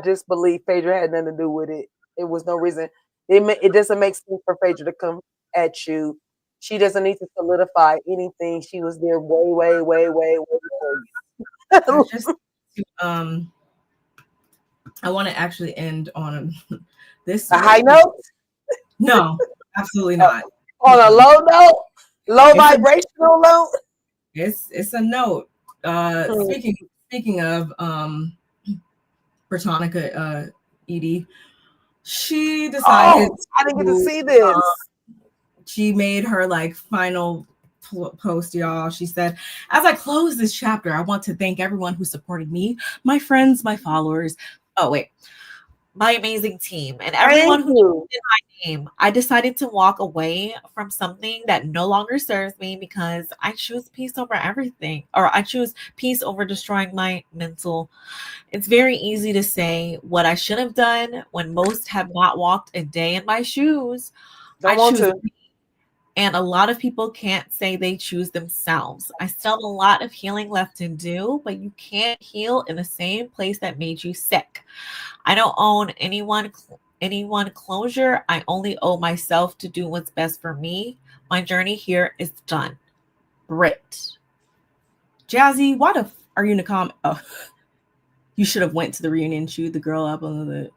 just believe Phaedra had nothing to do with it. It was no reason. It doesn't make sense for Phaedra to come at you. She doesn't need to solidify anything. She was there way before I you. just I want to actually end on this A high note? No, absolutely not. On a low note, low vibrational note. It's a note. Speaking of Britannica Edie, she decided. I didn't get to see this. She made her like final post, y'all. She said, "As I close this chapter, I want to thank everyone who supported me, my friends, my followers. Oh wait, my amazing team, and everyone who did my name. I decided to walk away from something that no longer serves me because I choose peace over everything, or I choose peace over destroying my mental. It's very easy to say what I should have done when most have not walked a day in my shoes. Don't want to. And a lot of people can't say they choose themselves. I still have a lot of healing left to do, but you can't heal in the same place that made you sick. I don't owe anyone closure. I only owe myself to do what's best for me. My journey here is done. Brit. Jazzy, why the are you in the comment? Oh, you should have went to the reunion, chewed the girl up on the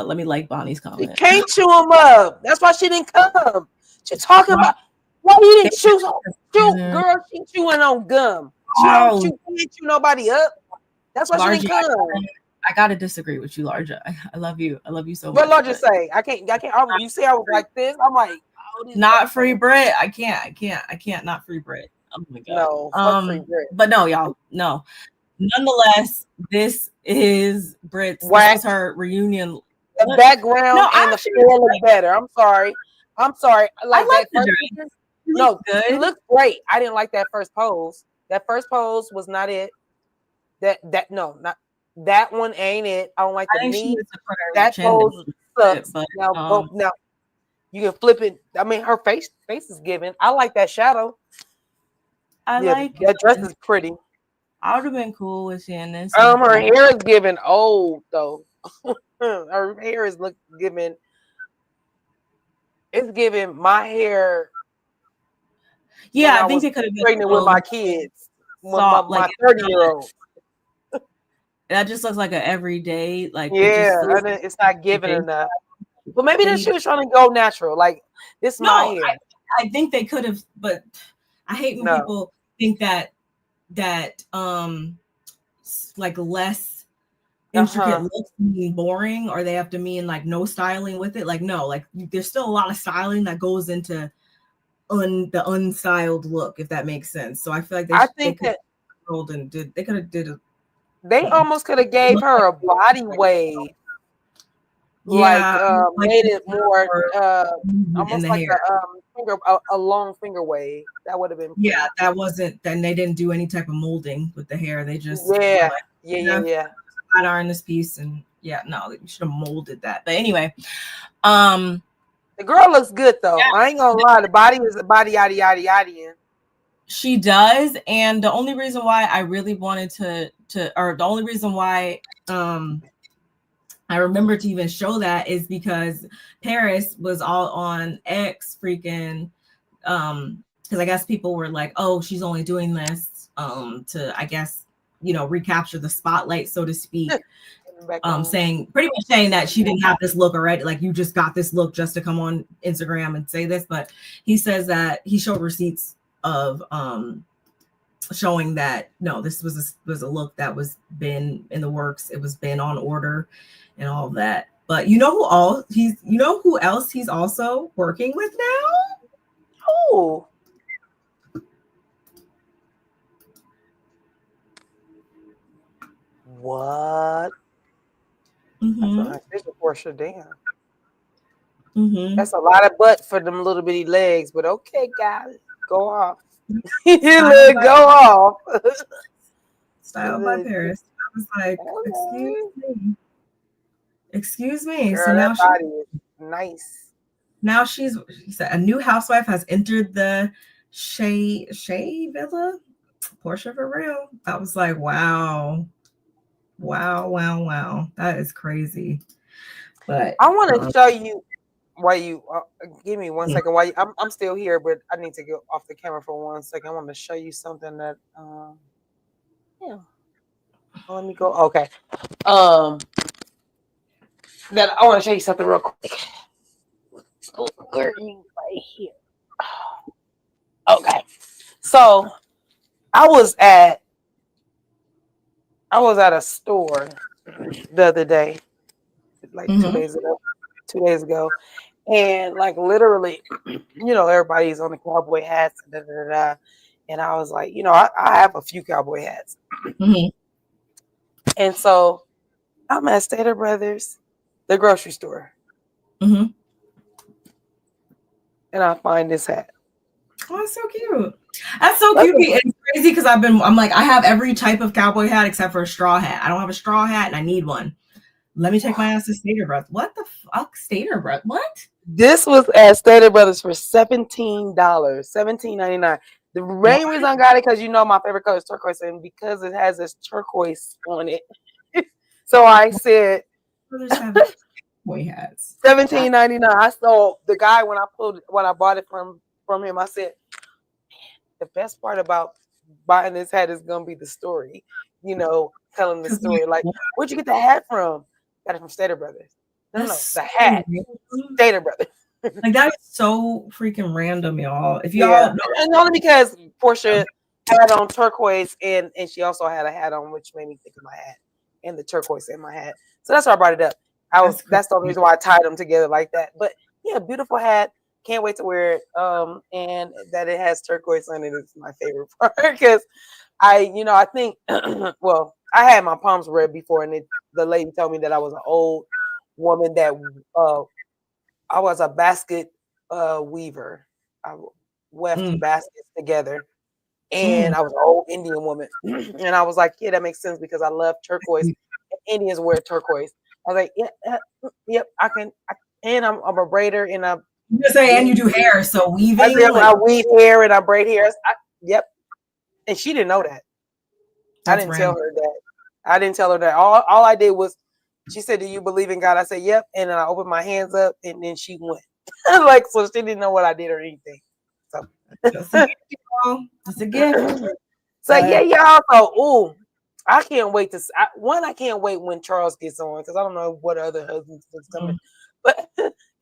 let me like Bonnie's comment. She can't chew him up. That's why she didn't come. She talking about why you didn't chew girl, she chewing on gum. She don't chew nobody up. That's why she didn't come. I gotta disagree with you, Larja. I love you. I love you so much. What Larja say? I can't. You see, I was like this. I'm like, not free Brit. I can't not free Brit. Oh my god. No, fuck free Brit. But no, y'all, no. Nonetheless, this is Brit's. This was her reunion. The background and the floor look better. I'm sorry. Like that first. No, good. It looked great. I didn't like that first pose. That first pose was not it. Not that one ain't it. I don't like the knee. That pose sucks. Now you can flip it. I mean, her face is given. I like that shadow. That dress is pretty. I would have been cool with seeing this. Her hair is given old though. Her hair is giving. It's giving my hair. Yeah, I think it could have been pregnant with my kids. My 30-year-old. That just looks like an everyday, like it's not giving enough. But maybe she was trying to go natural. Like this, my hair. I think they could have, but I hate when people think that like less intricate looks mean boring, or they have to mean like no styling with it. Like no, like there's still a lot of styling that goes into the unstyled look, if that makes sense. So I feel like they could have they almost could have gave her a body wave. Yeah, made it more almost like a long finger wave. That would have been pretty. Yeah, that wasn't. Then they didn't do any type of molding with the hair. They just yeah. Flat iron this piece, and no, you should have molded that. But anyway, the girl looks good though. Yeah. I ain't gonna lie, the body is a body yaddy. She does, and the only reason why I really wanted or the only reason why I remember to even show that is because Paris was all on X freaking because I guess people were like, oh, she's only doing this to, I guess, recapture the spotlight, so to speak. Pretty much saying that she didn't have this look already, like you just got this look just to come on Instagram and say this. But he says that he showed receipts of showing that no, this was a look that was been in the works. It was been on order and all of that. But you know who else he's also working with now? Oh, what? Mm-hmm. There's a Portia. Damn. Mm-hmm. That's a lot of butt for them little bitty legs, but okay, guys, go off. Go off. Style by Paris. I was like, excuse me. Girl, So that body is nice. now she said a new housewife has entered the Shea Villa. Portia for real. I was like, wow. That is crazy. But I want to show you why you give me 1 second. Why I'm still here, but I need to go off the camera for 1 second. I want to show you something that yeah. Let me go. Okay. That I want to show you something real quick. So where are you right here? Okay. So I was at a store the other day, like 2 days ago. 2 days ago. And like literally, everybody's on the cowboy hats, and I was like, I have a few cowboy hats. And so I'm at Stater Brothers, the grocery store. And I find this hat. Oh, that's so cute. That's so cute. It's crazy because I'm like, I have every type of cowboy hat except for a straw hat. I don't have a straw hat and I need one. Let me take my ass to Stater Brothers. What the fuck? Stater Brothers? What? This was at Stater Brothers for $17, $17.99. The main reason I got it because my favorite color is turquoise, and because it has this turquoise on it. So I said boy hats. $17.99. I saw the guy when I bought it from him. I said, the best part about buying this hat is gonna be the story. Telling the story. Like, where'd you get the hat from? Got it from Stater Brothers. No, the hat. Stater Brothers. Like, that is so freaking random, y'all. If y'all and only because Portia had on turquoise and she also had a hat on, which made me think of my hat and the turquoise in my hat. So that's why I brought it up. That's the only reason why I tied them together like that. But yeah, beautiful hat. Can't wait to wear it. And that it has turquoise on it is my favorite part because I think well, I had my palms read before, and the lady told me that I was an old woman that I was a basket weaver. I weft baskets together, and I was an old Indian woman. And I was like, yeah, that makes sense because I love turquoise. Indians wear turquoise. I was like, yeah, yep, I can. And I'm a braider, and I'm just say, and you do hair, so weaving. I weave hair and I braid hair. Yep. And she didn't know that. I didn't tell her that. I didn't tell her that. All I did was, she said, "Do you believe in God?" I said, "Yep." And then I opened my hands up, and then she went. Like, so she didn't know what I did or anything. So it's a gift. So yeah, y'all. So I can't wait to. I can't wait when Charles gets on because I don't know what other husbands is coming, but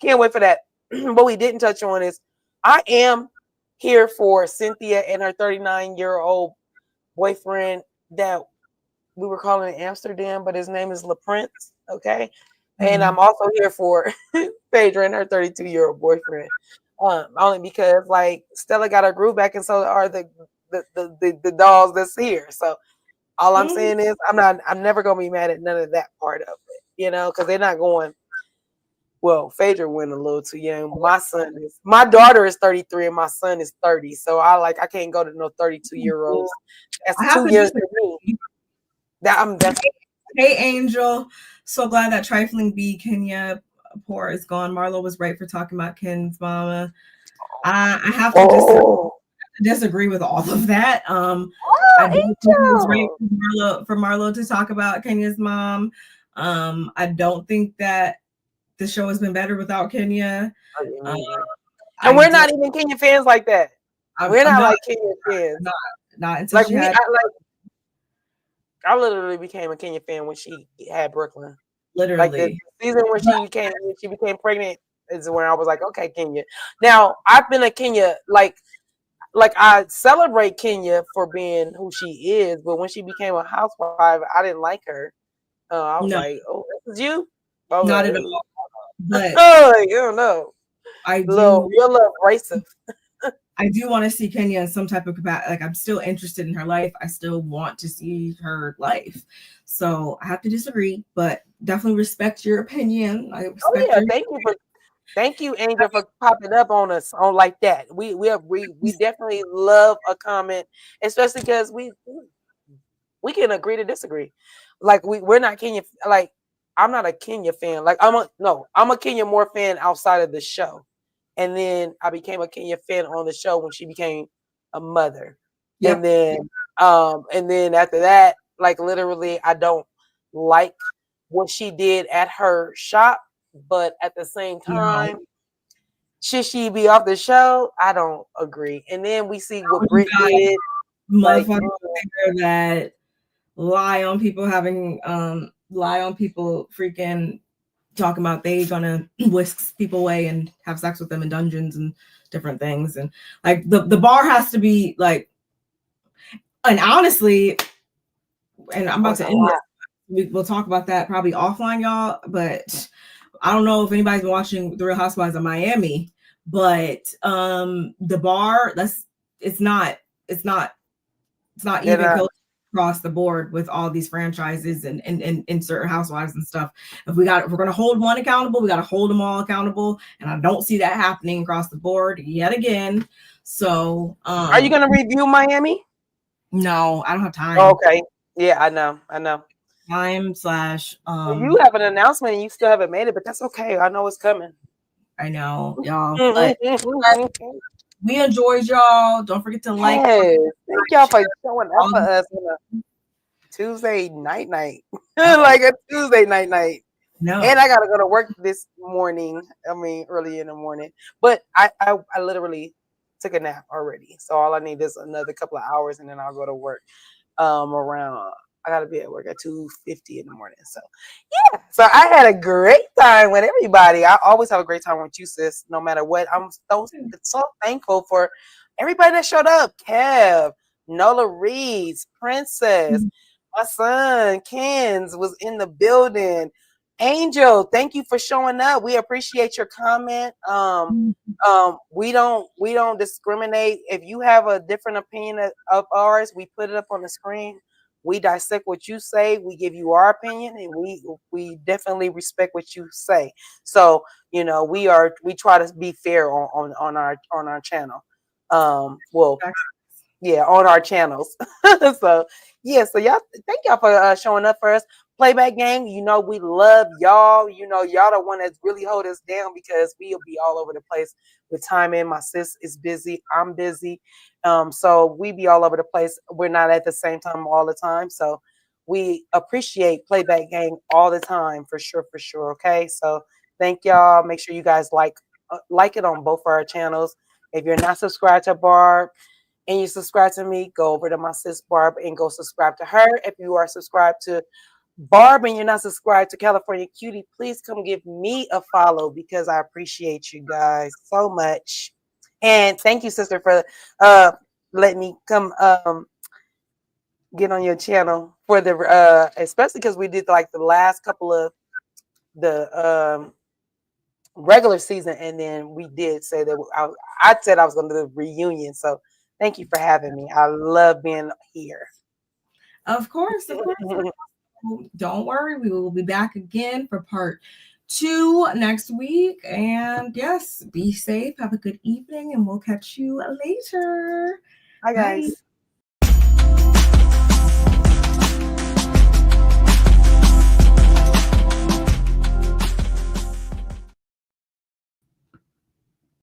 can't wait for that. What we didn't touch on is I am here for Cynthia and her 39-year-old boyfriend that we were calling in Amsterdam, but his name is LaPrince. Okay. And I'm also here for Phaedra and her 32-year-old boyfriend. Only because like Stella got her groove back, and so are the dolls that's here. So all I'm saying is I'm never gonna be mad at none of that part of it, because they're not going. Well, Phaedra went a little too young. My daughter is 33 and my son is 30. So I can't go to no 32-year-olds. That's 2 years to me. Hey, Angel. So glad that trifling B Kenya poor is gone. Marlo was right for talking about Ken's mama. I have to disagree with all of that. I do think it was right for Marlo to talk about Kenya's mom. I don't think that the show has been better without Kenya. And we're not even Kenya fans like that. We're not like Kenya fans. Not until she had. I literally became a Kenya fan when she had Brooklyn. Literally, like the season when she became pregnant is when I was like, okay, Kenya. Now I've been a Kenya like I celebrate Kenya for being who she is, but when she became a housewife, I didn't like her. I was like, oh, this is you? Not at all. But I don't know. You're a little abrasive. I do want to see Kenya in some type of capacity. Like, I'm still interested in her life. I still want to see her life. So I have to disagree, but definitely respect your opinion. I respect thank you for Thank you, Angel, for popping up on us on like that. We definitely love a comment, especially because we can agree to disagree. Like we're not Kenya. Like I'm not a Kenya fan. Like I'm a Kenya Moore fan outside of the show, and then I became a Kenya fan on the show when she became a mother, Yep. and then after that, like literally, I don't like what she did at her shop, but at the same time. No. Should she be off the show? I don't agree. And then we see what You Britt got did. Like, motherfuckers that lie on people freaking talking about they gonna whisk people away and have sex with them in dungeons and different things. And like the bar has to be like, and honestly, and I'm about to end this. We'll talk about that probably offline, y'all. But I don't know if anybody's been watching The Real Housewives of Miami, but the bar, it's not even across the board with all these franchises and certain housewives and stuff. If we're gonna hold one accountable, we gotta hold them all accountable. And I don't see that happening across the board yet again. So are you gonna review Miami? No, I don't have time. Oh, okay. Yeah, I know. Time / you have an announcement and you still haven't made it, but that's okay. I know it's coming. I know, y'all. But we enjoyed y'all. Don't forget to like. Yes. Thank y'all for showing up for us on a Tuesday night. Like a Tuesday night. No. And I gotta go to work this morning. I mean, early in the morning. But I literally took a nap already. So all I need is another couple of hours and then I'll go to work around. I gotta be at work at 2:50 in the morning. So yeah. So I had a great time with everybody. I always have a great time with you, sis, no matter what. I'm so thankful for everybody that showed up. Kev, Nola Reeds, Princess, my son Kens was in the building. Angel, thank you for showing up. We appreciate your comment. We don't discriminate. If you have a different opinion of ours, we put it up on the screen. We dissect what you say. We give you our opinion, and we definitely respect what you say. So we try to be fair on our channel. On our channels. So y'all, thank y'all for showing up for us. Playback Gang, we love y'all. Y'all the one that's really hold us down because we'll be all over the place with timing. My sis is busy. I'm busy. So we be all over the place. We're not at the same time all the time. So we appreciate Playback Gang all the time for sure. Okay. So thank y'all. Make sure you guys like it on both of our channels. If you're not subscribed to Barb and you subscribe to me, go over to my sis Barb and go subscribe to her. If you are subscribed to Barb and you're not subscribed to California Cutiee, please come give me a follow because I appreciate you guys so much. And thank you, sister, for letting me come get on your channel for the especially because we did like the last couple of the regular season, and then we did say that I said I was going to do a reunion. So thank you for having me. I love being here. Of course. Don't worry, we will be back again for part 2 next week. And yes, be safe, have a good evening, and we'll catch you later. Hi guys. Bye.